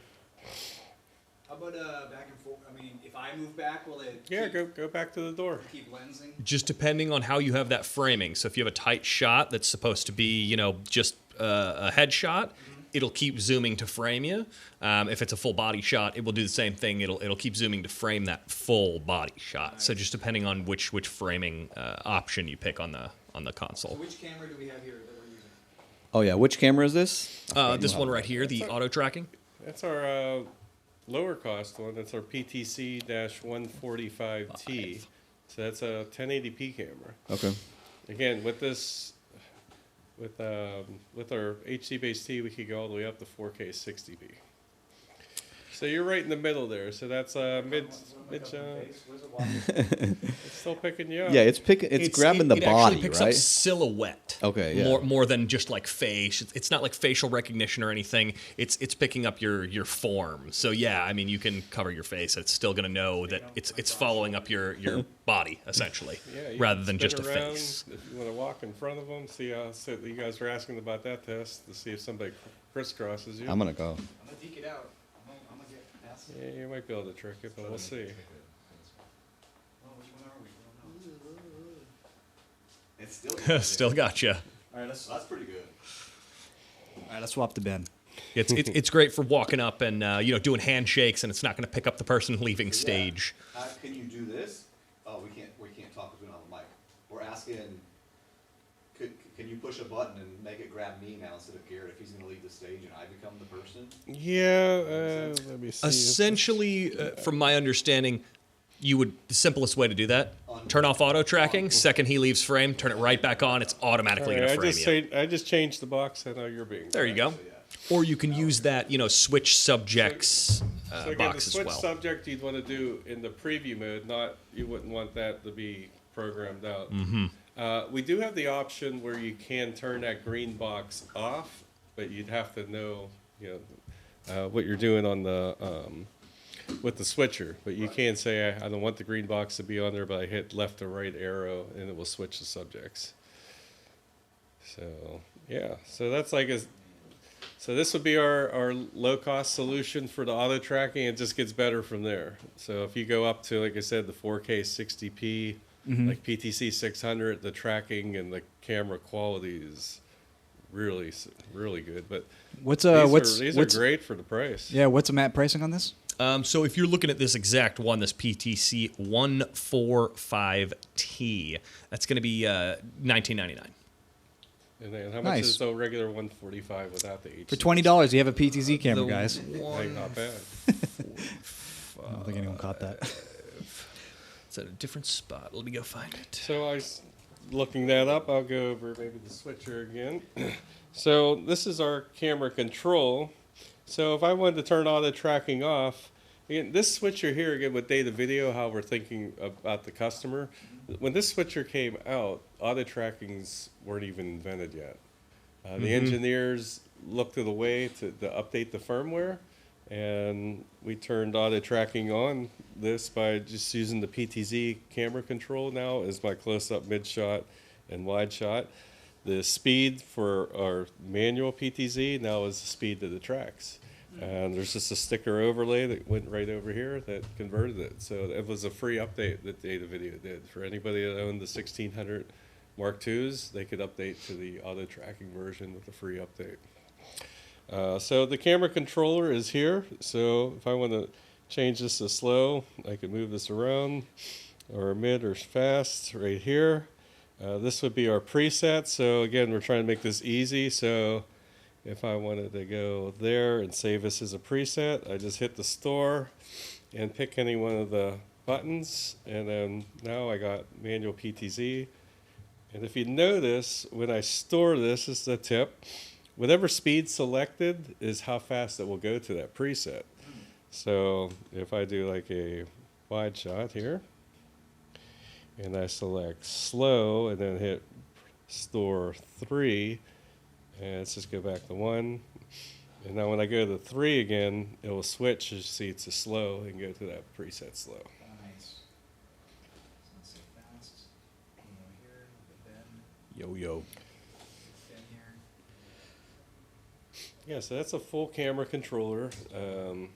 How about back and forth? I mean, if I move back, will it? Yeah, go back to the door. Keep lensing. Just depending on how you have that framing. So if you have a tight shot that's supposed to be, just a headshot, it'll keep zooming to frame you. If it's a full body shot, it will do the same thing. It'll keep zooming to frame that full body shot. So just depending on which framing option you pick on the console. So which camera do we have here that we're using? Oh yeah, which camera is this? This one right here, the auto tracking. That's our lower cost one. That's our PTC-145T. So that's a 1080p camera. Okay. Again, with this, with our HD-based T, we could go all the way up to 4K 60p. So you're right in the middle there. So that's mid. It's still picking you up. Yeah, it's grabbing the it body, actually picks right? up silhouette. Okay, yeah. More than just like face. It's not like facial recognition or anything. It's picking up your form. So yeah, I mean you can cover your face. It's still gonna know that it's following up your body essentially, Yeah, you rather can than spin just a around face. If you want to walk in front of them, see how. So you guys were asking about that test to see if somebody crisscrosses you. I'm gonna go. I'm gonna deke it out. I'm gonna get past it. Yeah, you might be able to trick it, but we'll see. Oh, which one are we? We don't know. It's still Still gotcha. All right, let's. That's pretty good. All right, let's swap the Ben. It's great for walking up and doing handshakes, and it's not going to pick up the person leaving stage. Can you do this? Oh, we can't talk because we don't have a mic. We're asking, can you push a button and make it grab me now instead of Garrett if he's going to leave the stage and I become the person? Yeah, let me see. Essentially, from my understanding, the simplest way to do that: turn off auto tracking. Second he leaves frame, turn it right back on. It's automatically going to frame you. I just changed the box. I know you're being. There you go. Or you can use that, switch subjects So again, box the as switch well. subject you'd want to do in the preview mode. You wouldn't want that to be programmed out. We do have the option where you can turn that green box off, but you'd have to know, what you're doing on the with the switcher. But you can say I don't want the green box to be on there, but I hit left or right arrow and it will switch the subjects. So yeah, so that's like so this would be our low-cost solution for the auto tracking. It just gets better from there. So if you go up to, like I said, the 4K 60p, like PTC 600, the tracking and the camera quality is really, really good. But these are great for the price. Yeah, what's the map pricing on this? So if you're looking at this exact one, this PTC 145T, that's going to be $19.99. And then how much Nice. is the regular 145 without the HD? For $20, you have a PTZ camera, guys. Like, not bad. I don't think anyone caught that. It's at a different spot. Let me go find it. So I was looking that up. I'll go over maybe the switcher again. So this is our camera control. So if I wanted to turn auto tracking off, again, this switcher here, again, with Datavideo, how we're thinking about the customer. When this switcher came out, auto trackings weren't even invented yet. The engineers looked to the way to update the firmware, and we turned auto tracking on this by just using the PTZ camera control now as my close-up, mid-shot, and wide shot. The speed for our manual PTZ now is the speed that it tracks. And there's just a sticker overlay that went right over here that converted it. So it was a free update that Datavideo did. For anybody that owned the 1600 Mark IIs, they could update to the auto tracking version with a free update. So the camera controller is here. So if I want to change this to slow, I can move this around, or mid or fast right here. This would be our preset. So again, we're trying to make this easy. So if I wanted to go there and save this as a preset, I just hit the store and pick any one of the buttons. And then now I got manual PTZ. And if you notice, when I store this, is the tip, whatever speed selected is how fast it will go to that preset. So if I do like a wide shot here, and I select slow and then hit store 3, and let's just go back to 1. And now when I go to 3 again, it will switch, as you see, to slow and go to that preset slow. Nice. It's not so fast. Here, Yo, yo. then here. Yeah, so that's a full camera controller. Here.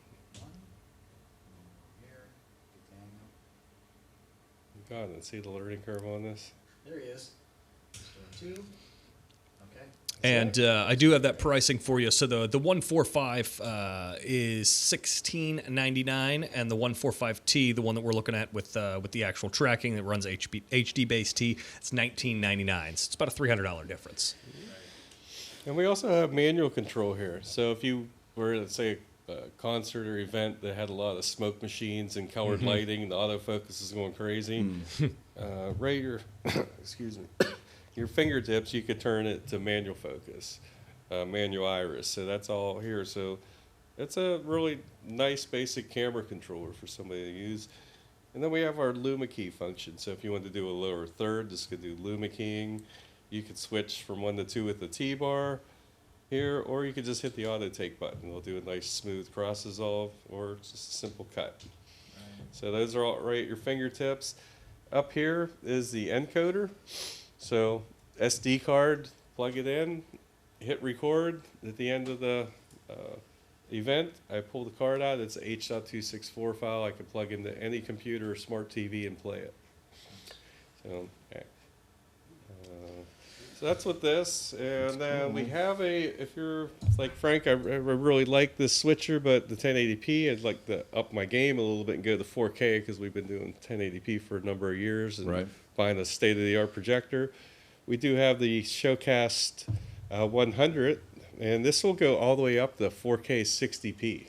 God, let's see the learning curve on this. There he is. Store 2. Okay. And I do have that pricing for you. So the 145 is $16.99, and the 145T, the one that we're looking at with the actual tracking that runs HD base T, it's $19.99. So it's about a $300 difference. And we also have manual control here. So if you were, let's say, a concert or event that had a lot of smoke machines and colored lighting, the autofocus is going crazy, right your, excuse me, your fingertips, you could turn it to manual focus, manual iris. So that's all here. So it's a really nice basic camera controller for somebody to use. And then we have our Luma key function. So if you want to do a lower third, this could do Luma keying. You could switch from 1 to 2 with the T-bar here, or you could just hit the auto take button. It'll do a nice smooth cross dissolve, or just a simple cut. So those are all right at your fingertips. Up here is the encoder. So SD card, plug it in, hit record. At the end of the event, I pull the card out. It's a H.264 file. I can plug into any computer or smart TV and play it. So, okay. So that's what this, and then we have if you're like Frank, I really like this switcher, but the 1080p, I'd like to up my game a little bit and go to 4K, because we've been doing 1080p for a number of years and find a state-of-the-art projector. We do have the Showcast 100, and this will go all the way up to 4K 60p.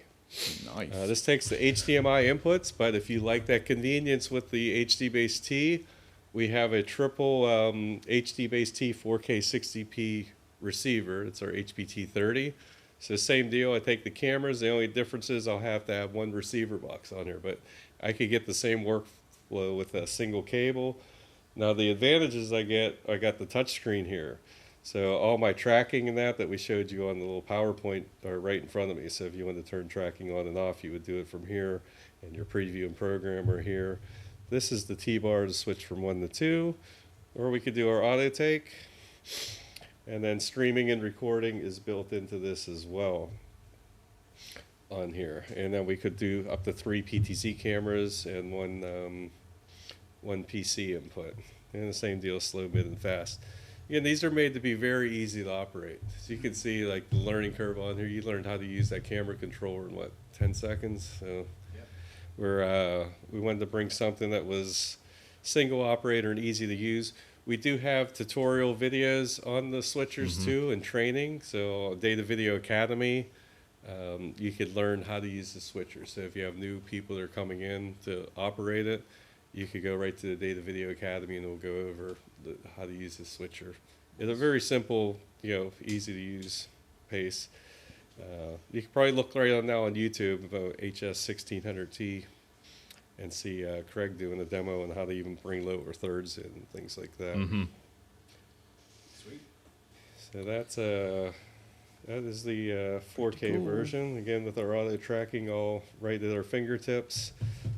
Nice. This takes the HDMI inputs, but if you like that convenience with the HD base T, we have a triple HD base T 4K 60p receiver. It's our HBT30. So same deal. I take the cameras. The only difference is I'll have to have one receiver box on here, but I could get the same workflow with a single cable. Now the advantages I got the touch screen here. So all my tracking and that we showed you on the little PowerPoint are right in front of me. So if you want to turn tracking on and off, you would do it from here, and your preview and program are here. This is the T-bar to switch from 1 to 2, or we could do our auto take, and then streaming and recording is built into this as well on here. And then we could do up to 3 PTZ cameras and one PC input. And the same deal, slow, mid, and fast. Again, these are made to be very easy to operate. So you can see like the learning curve on here. You learned how to use that camera controller in 10 seconds? So we wanted to bring something that was single operator and easy to use. We do have tutorial videos on the switchers too, and training. So Datavideo Academy, you could learn how to use the switcher. So if you have new people that are coming in to operate it, you could go right to the Datavideo Academy and we'll go over how to use the switcher. It's a very simple, easy to use pace. You can probably look right now on YouTube about HS1600T and see Craig doing a demo on how to even bring lower thirds in and things like that. Mm-hmm. Sweet. So that is the 4K version, again with our auto tracking all right at our fingertips.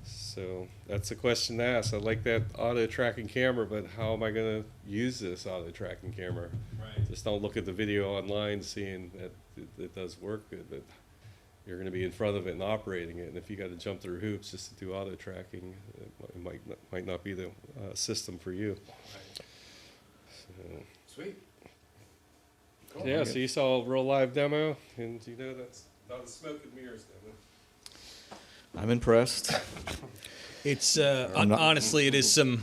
So that's a question to ask. I like that auto tracking camera, but how am I going to use this auto tracking camera? Right. Just don't look at the video online seeing that it does work good, but you're going to be in front of it and operating it. And if you got to jump through hoops just to do auto tracking, it might not be the system for you. Right. So. Sweet. Cool. Yeah, so you saw a real live demo, and that's not a smoke and mirrors demo. I'm impressed. It's honestly, it is some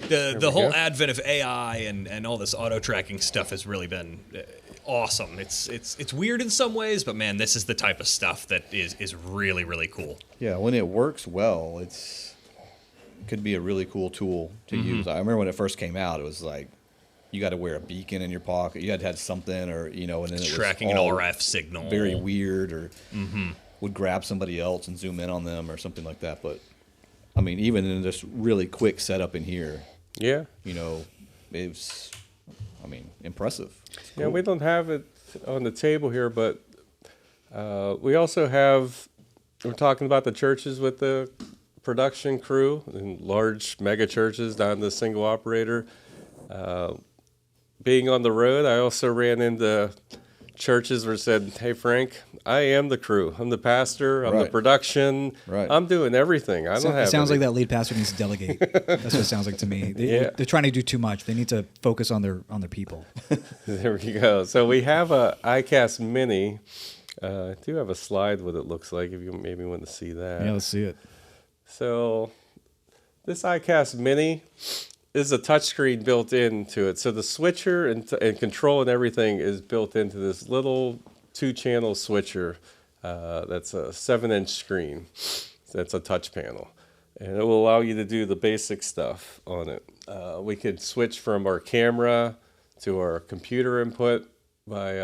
the whole advent of AI and all this auto tracking stuff has really been awesome. It's weird in some ways, but man, this is the type of stuff that is really, really cool. Yeah, when it works well, it could be a really cool tool to use. I remember when it first came out, it was like you got to wear a beacon in your pocket. You had to have something, or and then it tracking was an all RF signal, very weird, or would grab somebody else and zoom in on them or something like that. But I mean, even in this really quick setup in here, yeah, it's impressive. Yeah, we don't have it on the table here, but we also have. We're talking about the churches with the production crew and large mega churches down to single operator. Being on the road, I also ran into churches where said, "Hey Frank, I am the crew. I'm the pastor. I'm the production. I'm doing everything. I don't have." It sounds like that lead pastor needs to delegate. That's what it sounds like to me. They're trying to do too much. They need to focus on their people. There we go. So we have a iCast Mini. I do have a slide what it looks like if you maybe want to see that. Yeah, let's see it. So this iCast Mini is a touchscreen built into it. So the switcher and control and everything is built into this little 2-channel switcher that's a 7-inch screen. That's a touch panel. And it will allow you to do the basic stuff on it. We could switch from our camera to our computer input by...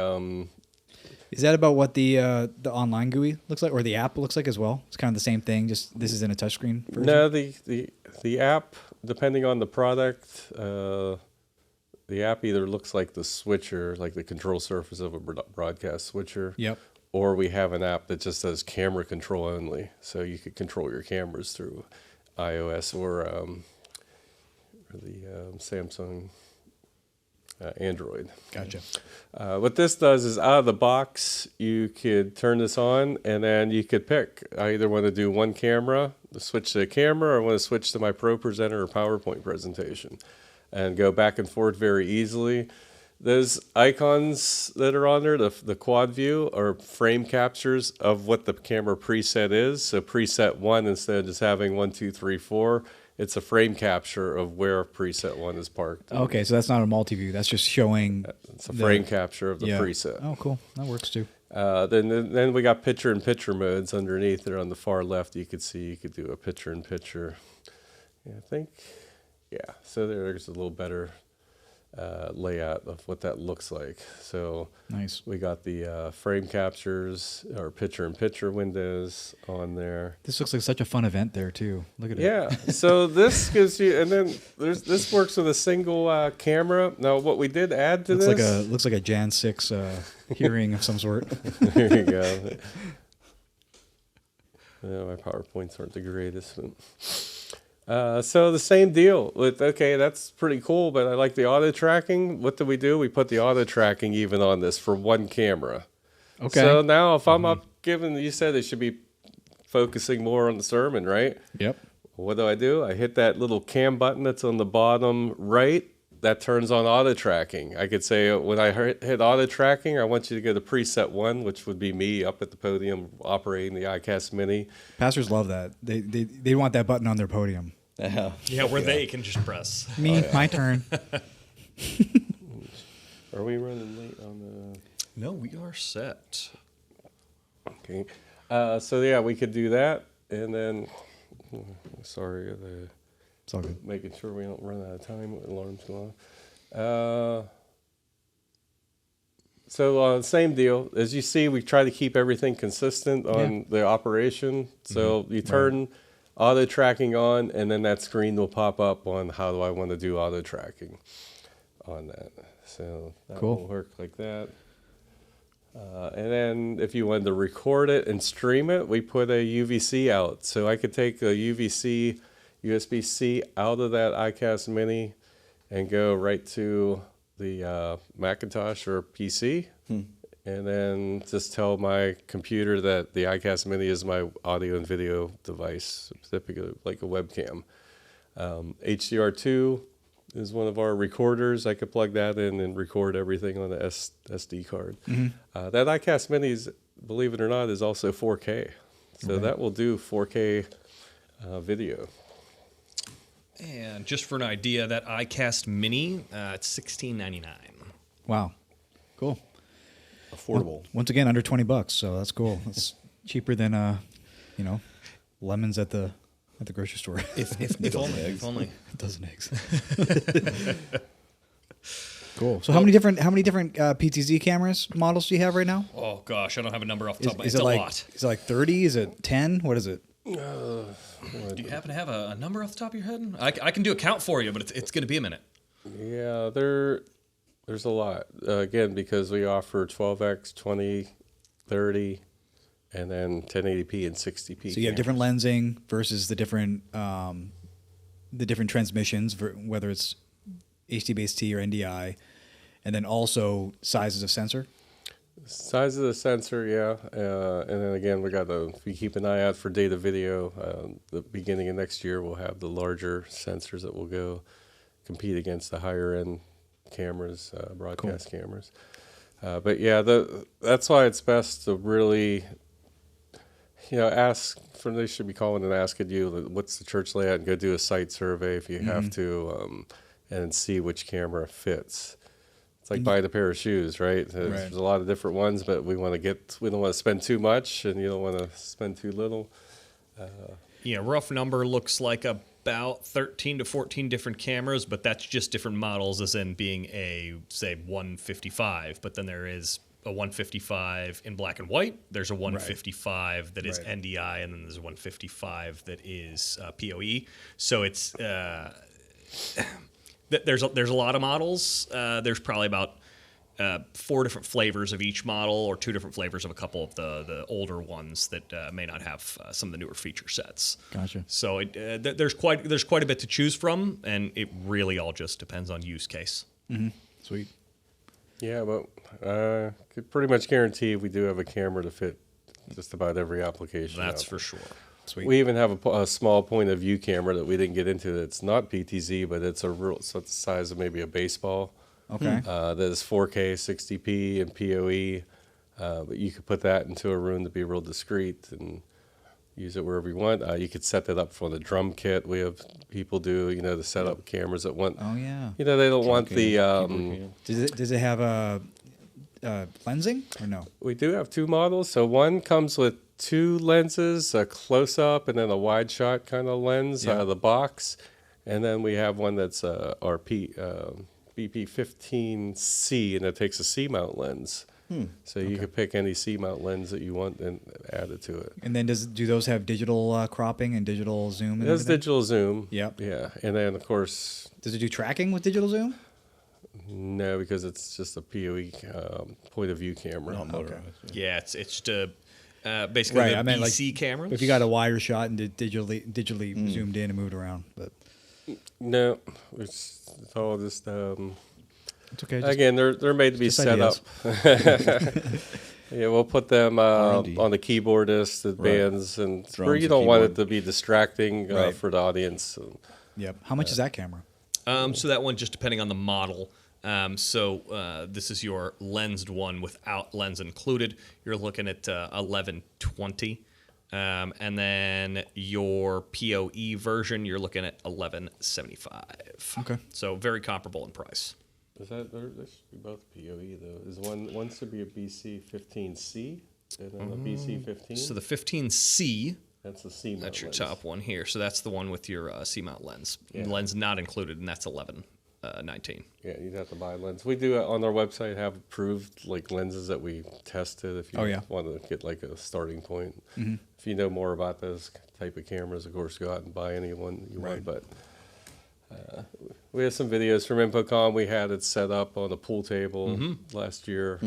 Is that about what the online GUI looks like, or the app looks like as well? It's kind of the same thing, just this is in a touchscreen version? No, the app, depending on the product, the app either looks like the switcher, like the control surface of a broadcast switcher. Yep. Or we have an app that just does camera control only. So you could control your cameras through iOS or the Samsung Android. Gotcha. What this does is out of the box, you could turn this on and then you could pick. I either want to do one camera, switch to a camera, or I want to switch to my Pro Presenter or PowerPoint presentation and go back and forth very easily. Those icons that are on there, the quad view, are frame captures of what the camera preset is. So preset 1, instead of just having 1, 2, 3, 4, it's a frame capture of where preset 1 is parked. Okay, so that's not a multi-view. That's just showing... It's a frame capture of the preset. Oh, cool. That works too. Then we got picture-in-picture modes underneath there on the far left. You could see you could do a picture-in-picture. So there's a little better layout of what that looks like. So nice. We got the frame captures or picture-in-picture windows on there. This looks like such a fun event there too. Look at it. Yeah. So this gives you, and then this works with a single camera. Now, what we did add to this looks like a Jan 6 hearing of some sort. There you go. My PowerPoints aren't the greatest. So the same deal with, that's pretty cool, but I like the auto tracking. What do? We put the auto tracking even on this for one camera. Okay. So now if I'm up, you said it should be focusing more on the sermon, right? Yep. What do? I hit that little cam button that's on the bottom right. That turns on auto tracking. I could say when I hit auto tracking, I want you to go to preset 1, which would be me up at the podium operating the iCast Mini. Pastors love that. They want that button on their podium. Where they can just press. My turn. Are we running late on the... No, we are set. Okay. We could do that. And then, sorry, It's all good. Making sure we don't run out of time. Alarms go on. So same deal. As you see, we try to keep everything consistent on the operation. So you turn auto tracking on, and then that screen will pop up on how do I want to do auto tracking on that. So that will work like that. And then if you wanted to record it and stream it, we put a UVC out. So I could take a UVC USB-C out of that iCast Mini and go right to the Macintosh or PC, and then just tell my computer that the iCast Mini is my audio and video device, typically like a webcam. HDR2 is one of our recorders. I could plug that in and record everything on the SD card. That iCast Mini, is, believe it or not, is also 4K. So that will do 4K video. And just for an idea, that iCast Mini, it's $16.99. Wow. Cool. Affordable. Once again, under $20, so that's cool. That's cheaper than lemons at the grocery store. If only. A dozen eggs. Cool. So how many different PTZ cameras models do you have right now? Oh gosh, I don't have a number off the top of my head. It's a lot. Is it like 30? Is it 10? What is it? Do you happen to have a number off the top of your head? I can do a count for you, but it's going to be a minute. Yeah, there's a lot. Again, because we offer 12x, 20, 30, and then 1080p and 60p. So you have different lensing versus the different transmissions, whether it's HD-Base-T or NDI, and then also sizes of sensor. Size of the sensor, yeah. And then again, we keep an eye out for Datavideo. The beginning of next year, we'll have the larger sensors that will go compete against the higher end cameras, broadcast cameras. But yeah, that's why it's best to really, ask for, they should be calling and asking you, what's the church layout, and go do a site survey if you have to, and see which camera fits. It's like buying a pair of shoes, right? There's a lot of different ones, but we don't want to spend too much, and you don't want to spend too little. Rough number looks like about 13 to 14 different cameras, but that's just different models, as in being a, say, 155. But then there is a 155 in black and white. There's a 155 that is NDI, and then there's a 155 that is PoE. So it's there's a lot of models. There's probably about 4 different flavors of each model, or 2 different flavors of a couple of the older ones that may not have some of the newer feature sets. Gotcha. So there's quite a bit to choose from, and it really all just depends on use case. Sweet. Yeah, but could pretty much guarantee we do have a camera to fit just about every application. That's for sure. Sweet. We even have a small point of view camera that we didn't get into. That's not PTZ, but it's so it's the size of maybe a baseball. Okay. That is 4K, 60p, and PoE. But you could put that into a room to be real discreet and use it wherever you want. You could set that up for the drum kit. We have people do, the set up cameras that want. Oh yeah. They don't want the. Does it have a lensing or no? We do have 2 models. So one comes with 2 lenses, a close up and then a wide shot kind of lens out of the box, and then we have one that's our BP15C, and it takes a C-mount lens. So you could pick any C-mount lens that you want and add it to it. And then do those have digital cropping and digital zoom? It has digital zoom. Yep. Yeah, and then of course. Does it do tracking with digital zoom? No, because it's just a PoE point of view camera. Yeah, it's just basically the BC cameras. If you got a wider shot and digitally zoomed in and moved around, but no, it's all just. It's okay. Again, they're made to be set up. Yeah, we'll put them on the keyboardist, the bands, and where you don't want it to be distracting for the audience. Yep. How much is that camera? So that one, just depending on the model. This is your lensed one without lens included. You're looking at 1120. And then your PoE version, you're looking at 1175. Okay. So very comparable in price. Is that there should be both PoE though? Is one should be a BC15C and then a BC15? So the 15C That's the C mount. That's your lens. top one here. So that's the one with your C-mount lens. Yeah. Lens not included, and that's 1119. Yeah, you'd have to buy a lens. We do on our website have approved like lenses that we tested. If you want to get like a starting point, if you know more about those type of cameras, of course, go out and buy any one you want. But we have some videos from InfoComm. We had it set up on a pool table last year,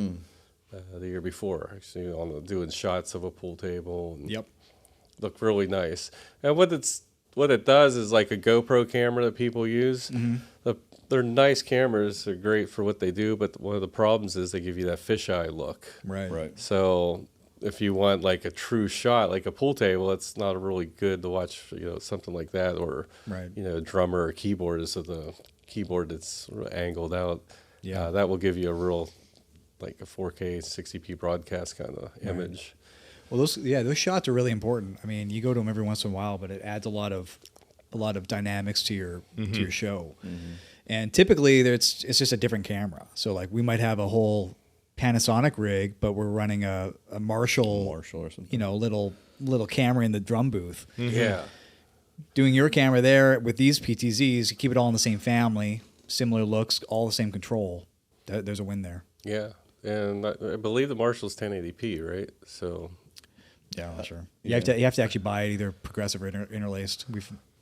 the year before, actually, doing shots of a pool table. And looked really nice. And what it does is like a GoPro camera that people use. They're nice cameras. They're great for what they do, but one of the problems is they give you that fisheye look. Right. So if you want like a true shot, like a pool table, it's not really good to watch, something like that, or a drummer or keyboardist with a keyboard that's angled out. Yeah, that will give you a real, like a 4K 60p broadcast kind of image. Well, those shots are really important. I mean, you go to them every once in a while, but it adds a lot of dynamics to your show. And typically, it's just a different camera. So like we might have a whole Panasonic rig, but we're running a Marshall or something. Little camera in the drum booth. Yeah. Doing your camera there with these PTZs, you keep it all in the same family, similar looks, all the same control. There's a win there. Yeah, and I believe the Marshall's 1080p, right? So. Yeah, I'm not sure. You have to actually buy it either progressive or interlaced.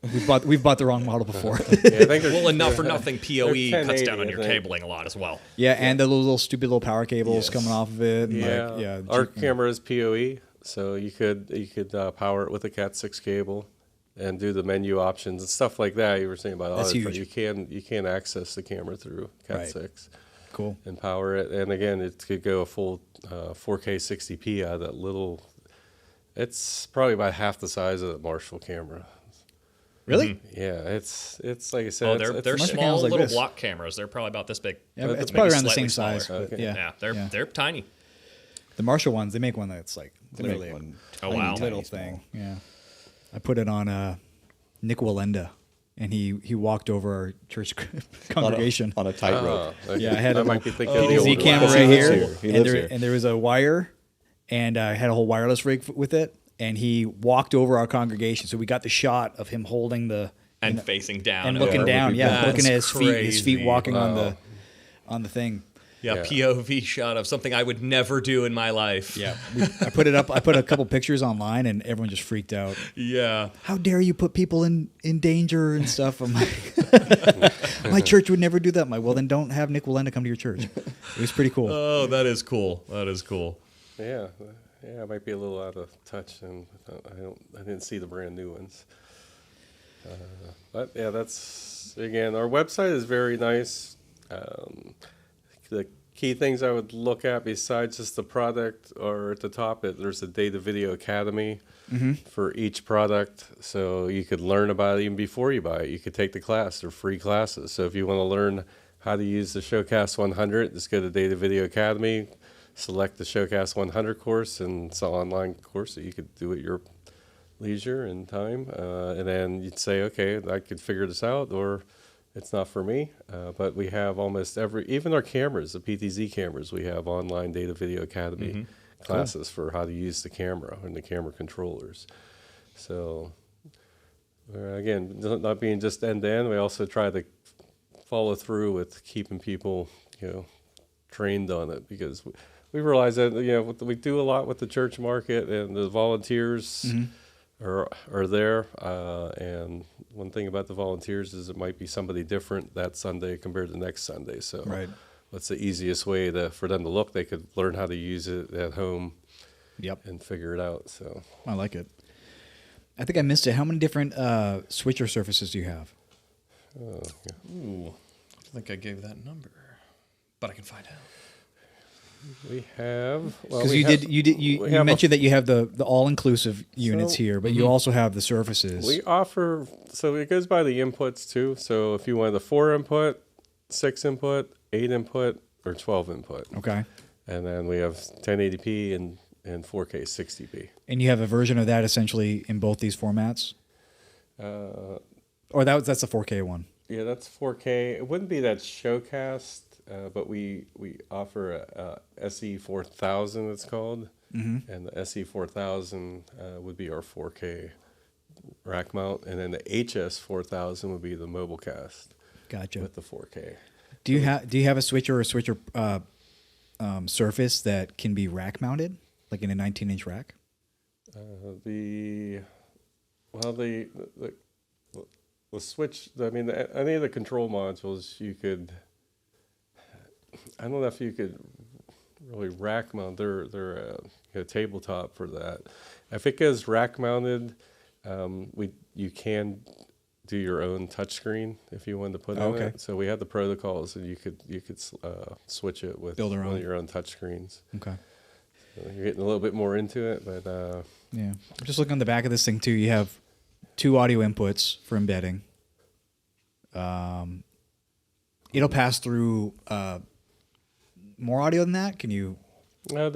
We've bought the wrong model before. Yeah, I think well, and not for nothing, PoE cuts down on your cabling a lot as well. Yeah, and the little stupid little power cables coming off of it. Yeah, our camera is PoE, so you could power it with a Cat 6 cable and do the menu options and stuff like that. You were saying about that's huge. You can access the camera through Cat 6. Cool. And power it, and again, it could go a full 4K 60p out of that little. It's probably about half the size of the Marshall camera. Really? Yeah, it's like I said. They're small little block cameras. They're probably about this big. Yeah, it's probably around the same size. Okay. Yeah, they're tiny. The Marshall ones, they make one that's like literally a little thing. Yeah, I put it on Nick Wallenda, and he walked over our church congregation on a tightrope. Yeah, I had a PTZ camera right here, and there was a wire, and I had a whole wireless rig with it. And he walked over our congregation, so we got the shot of him holding and facing down and looking down. Yeah, looking at his feet walking on the thing. Yeah, POV shot of something I would never do in my life. Yeah, I put it up. I put a couple pictures online, and everyone just freaked out. Yeah, how dare you put people in danger and stuff? I'm like, my church would never do that. I'm like, well, then don't have Nick Wallenda come to your church. It was pretty cool. Oh, that is cool. That is cool. Yeah. Yeah, it might be a little out of touch, and I didn't see the brand new ones. But yeah, that's again, our website is very nice. The key things I would look at besides just the product, or at the top, there's a Datavideo Academy for each product, so you could learn about it even before you buy it. You could take the class; they're free classes. So if you want to learn how to use the Showcast 100, just go to Datavideo Academy. Select the Showcast 100 course, and it's an online course that you could do at your leisure and time. And then you'd say, okay, I could figure this out, or it's not for me. But we have almost even our cameras, the PTZ cameras, we have online Datavideo Academy classes for how to use the camera and the camera controllers. So again, not being just end to end, we also try to follow through with keeping people, trained on it, because we realize that we do a lot with the church market, and the volunteers are there. And one thing about the volunteers is it might be somebody different that Sunday compared to next Sunday. So what's the easiest way for them to look? They could learn how to use it at home. And figure it out. So I like it. I think I missed it. How many different switcher surfaces do you have? Ooh, I think I gave that number, but I can find out. We have, because you mentioned that you have the all-inclusive units here, but you also have the surfaces. We offer, so it goes by the inputs too. So if you want the 4 input, 6 input, 8 input, or 12 input. Okay. And then we have 1080p and 4K 60p. And you have a version of that essentially in both these formats? Or that's the 4K one? Yeah, that's 4K. It wouldn't be that Showcast. But we offer a SE4000, it's called. and the SE4000 would be our 4K rack mount, and then the HS4000 would be the mobile cast. Gotcha. With the 4K. Do you have a switcher surface that can be rack mounted, like in a 19-inch rack? The switch. I mean, any of the control modules you could. I don't know if you could really rack mount. They're a tabletop for that. If it goes rack mounted, you can do your own touchscreen if you wanted to put on it. So we have the protocols, and you could switch it with one of your own touchscreens. Okay. So you're getting a little bit more into it, but yeah. I'm just looking on the back of this thing too. You have 2 audio inputs for embedding. It'll pass through more audio than that. Can you? On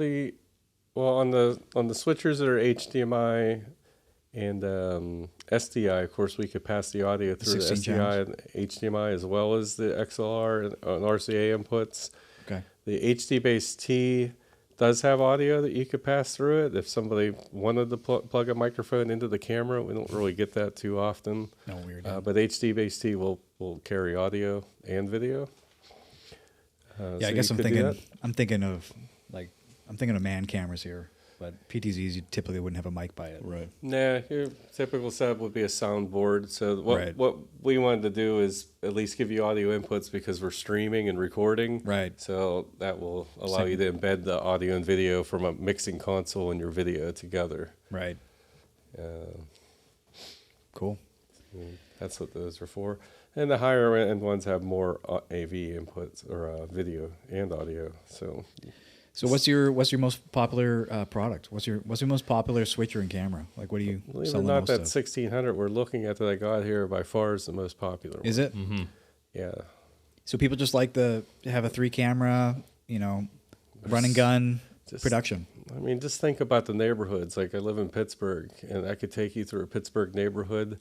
the switchers that are HDMI and SDI, of course, we could pass the audio through the SDI and HDMI as well as the XLR and RCA inputs. Okay. The HD-based T does have audio that you could pass through it. If somebody wanted to plug a microphone into the camera, we don't really get that too often. No, weird. But HD-based T will carry audio and video. Yeah, I guess I'm thinking of man cameras here. But PTZs, you typically wouldn't have a mic by it. Right. Nah, your typical setup would be a soundboard. So what we wanted to do is at least give you audio inputs because we're streaming and recording. Right. So that will allow you to embed the audio and video from a mixing console and your video together. Right. Cool. That's what those are for. And the higher end ones have more AV inputs or video and audio. So what's your most popular product? What's your most popular switcher and camera? Like, what do you sell the most that of? 1600 we're looking at that I got here by far is the most popular one. Is it? Mm-hmm. Yeah. So people just like to have a 3-camera, run and gun production. I mean, just think about the neighborhoods. Like I live in Pittsburgh, and I could take you through a Pittsburgh neighborhood,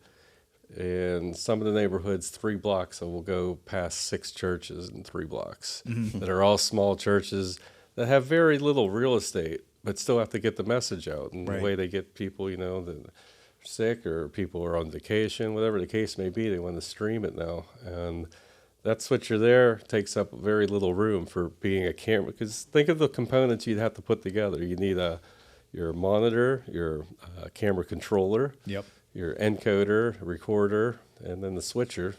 and some of the neighborhoods, 3 blocks, I will go past 6 churches in 3 blocks that are all small churches that have very little real estate, but still have to get the message out. And the way they get people, that are sick or people are on vacation, whatever the case may be, they want to stream it now. And that switcher there takes up very little room for being a camera. Because think of the components you'd have to put together. You need your monitor, your camera controller, your encoder, recorder, and then the switcher,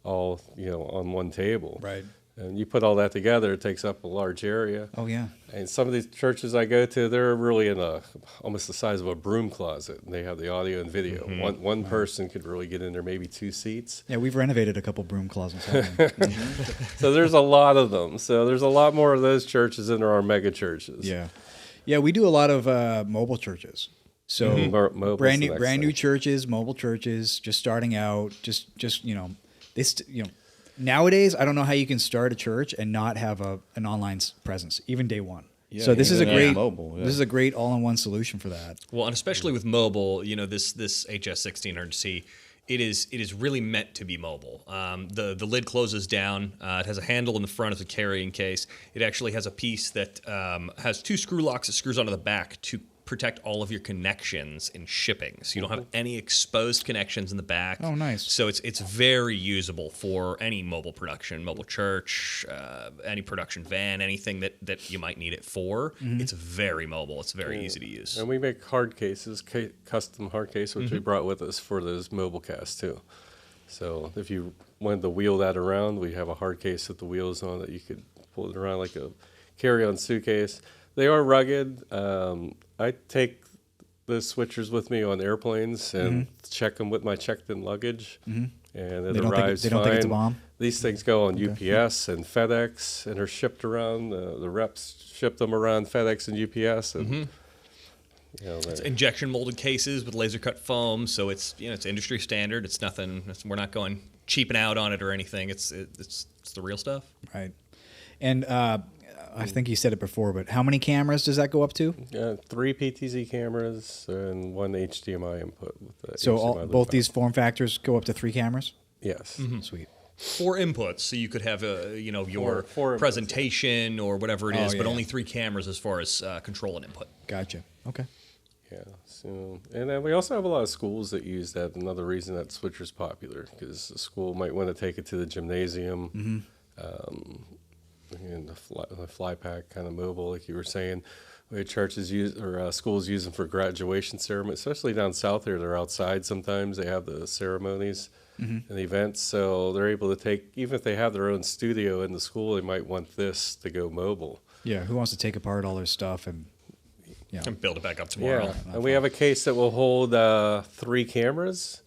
all on one table. Right. And you put all that together, it takes up a large area. Oh, yeah. And some of these churches I go to, they're really in almost the size of a broom closet. And they have the audio and video. Mm-hmm. One person could really get in there, maybe 2 seats. Yeah, we've renovated a couple broom closets. So there's a lot of them. So there's a lot more of those churches than there are mega churches. Yeah. Yeah, we do a lot of mobile churches. So brand new churches, mobile churches, just starting out, nowadays, I don't know how you can start a church and not have an online presence, even day one. Yeah, so this is a great all-in-one solution for that. Well, and especially with mobile, this HS1600C, it is really meant to be mobile. The lid closes down. It has a handle in the front as a carrying case. It actually has a piece that has 2 screw locks that screws onto the back to protect all of your connections in shipping, so you don't have any exposed connections in the back. Oh, nice. So it's very usable for any mobile production, mobile church, any production van, anything that you might need it for. Mm-hmm. It's very mobile. It's very easy to use. And we make hard cases, custom hard case, which we brought with us for those mobile casts too. So if you wanted to wheel that around, we have a hard case with the wheels on that you could pull it around like a carry-on suitcase. They are rugged. I take the switchers with me on airplanes and check them with my checked-in luggage, and it arrives fine. They don't think it's a bomb? These things go on UPS and FedEx and are shipped around. The reps ship them around FedEx and UPS. And, it's injection molded cases with laser cut foam, so it's it's industry standard. It's nothing. We're not going cheaping out on it or anything. It's the real stuff. Right. And I think you said it before, but how many cameras does that go up to? 3 PTZ cameras and 1 HDMI input. With so both these form factors go up to 3 cameras? Yes. Sweet. 4 inputs, so you could have your Four inputs, presentation or whatever it is, but yeah. only 3 cameras as far as control and input. Gotcha. Okay. Yeah. So, and then we also have a lot of schools that use that. Another reason that switcher's popular, because the school might want to take it to the gymnasium, and the fly pack kind of mobile, like you were saying. We churches use or schools use them for graduation ceremony, especially down south here. They're outside sometimes. They have the ceremonies and events, so they're able to take, even if they have their own studio in the school, they might want this to go mobile. Yeah. Who wants to take apart all their stuff and And build it back up tomorrow. Yeah, and we have a case that will hold 3 cameras.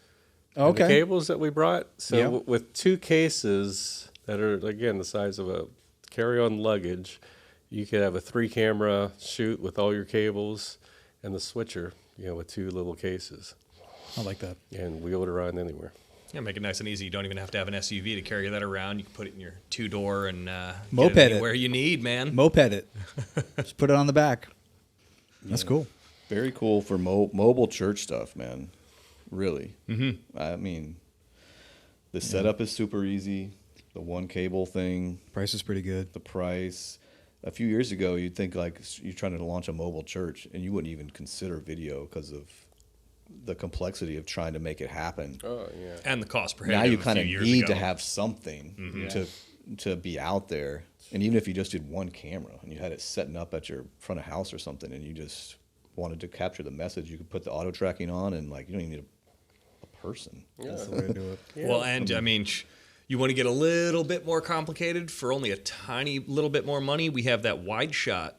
Okay. And the cables that we brought. So Yeah. with 2 cases that are, again, the size of a carry-on luggage, you could have a 3-camera shoot with all your cables and the switcher, with 2 little cases, I like that. and wheel it around anywhere. Yeah, make it nice and easy. You don't even have to have an SUV to carry that around. You can put it in your 2-door and Moped get it. it anywhere you need, man. Moped it. Just put it on the back. That's cool. Very cool for mobile church stuff, man. Really. Mm-hmm. I mean, the setup is super easy. The 1 cable thing, Price is pretty good. the price. A few years ago, you'd think like you're trying to launch a mobile church, and you wouldn't even consider video because of the complexity of trying to make it happen. Oh, yeah. And the cost per head. Now you kind of need to have something to be out there. And even if you just did 1 camera and you had it setting up at your front of house or something, and you just wanted to capture the message, you could put the auto tracking on, and like you don't even need a person. That's the way to do it. Yeah. Well, and I mean, you want to get a little bit more complicated for only a tiny little bit more money. We have that wide shot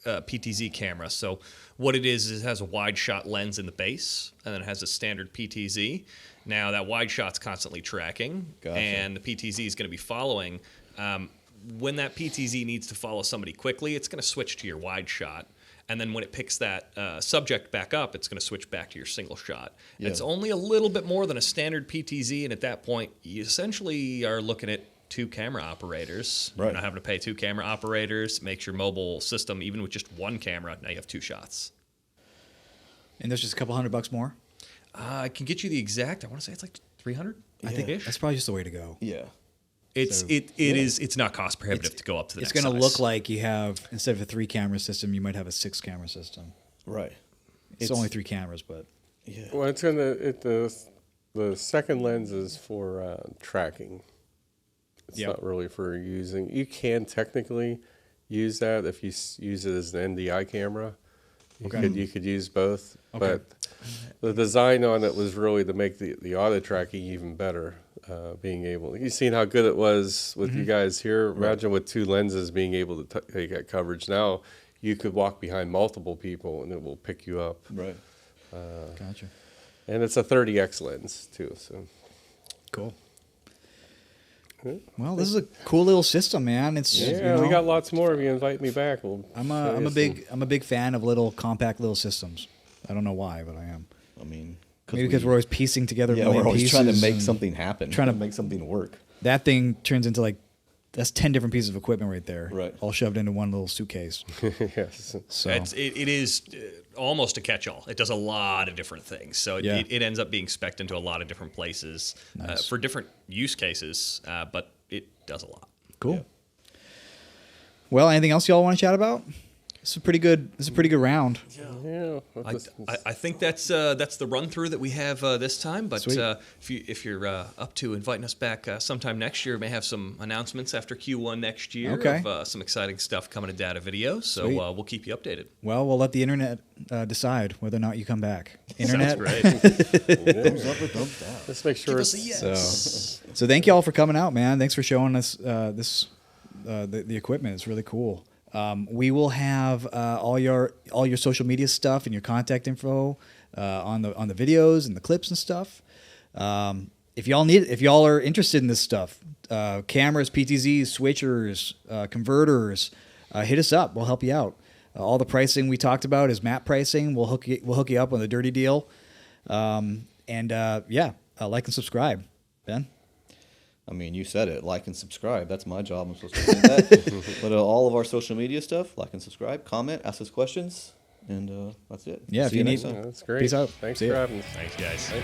PTZ camera. So what it is it has a wide shot lens in the base, and then it has a standard PTZ. Now that wide shot's constantly tracking, Gotcha. and the PTZ is going to be following. When that PTZ needs to follow somebody quickly, it's going to switch to your wide shot. And then when it picks that subject back up, it's going to switch back to your single shot. Yeah. It's only a little bit more than a standard PTZ, and at that point, you essentially are looking at 2 camera operators. Right. You're not having to pay 2 camera operators. Makes your mobile system, even with just 1 camera, now you have 2 shots. And there's just a couple $100 more. I can get you the exact. I want to say it's like 300. I think that's probably just the way to go. Yeah. It's not cost prohibitive to go up to the It's next going to size. look like you have, instead of a 3-camera system, you might have a 6-camera system. Right. It's only 3 cameras, but Yeah. Well, the second lens is for tracking. It's Yep. not really for using. You can technically use that if you use it as an NDI camera. You could use both, Okay. but the design on it was really to make the auto tracking even better. Being able, you've seen how good it was with you guys here. Imagine with 2 lenses being able to take that coverage. Now you could walk behind multiple people and it will pick you up. Right. gotcha. And it's a 30x lens too. So Cool. Well, this is a cool little system, man. It's we got lots more. If you invite me back, I'm a big fan of little compact little systems. I don't know why, but I am. I mean, Maybe because we're always piecing together. a we're million always trying to pieces make and something happen, trying to make something work. That thing turns into that's 10 different pieces of equipment right there, Right. all shoved into one little suitcase. yes. So It is almost a catch-all. It does a lot of different things. So Yeah. it ends up being spec'd into a lot of different places Nice. for different use cases, but it does a lot. cool. Well, anything else y'all want to chat about? This is a pretty good round. Yeah. I think that's the run through that we have this time. But Sweet. if you're up to inviting us back sometime next year, we may have some announcements after Q1 next year Okay. of some exciting stuff coming to Datavideo. So Sweet. we'll keep you updated. Well, we'll let the internet decide whether or not you come back. Internet. Sounds great. Thumbs up or thumbs down. Let's make sure. Give us a yes. So thank y'all for coming out, man. Thanks for showing us the equipment. It's really cool. We will have all your social media stuff and your contact info on the videos and the clips and stuff. If y'all are interested in this stuff, cameras, PTZs, switchers, converters, hit us up. We'll help you out. All the pricing we talked about is map pricing. We'll hook you up on the dirty deal. Like and subscribe. Ben? I mean, you said it. Like and subscribe. That's my job. I'm supposed to say that. But all of our social media stuff, like and subscribe, comment, ask us questions, and that's it. Yeah, See if you next need- time. That's great. Peace out. Thanks See for ya. having us. Thanks, guys. Right.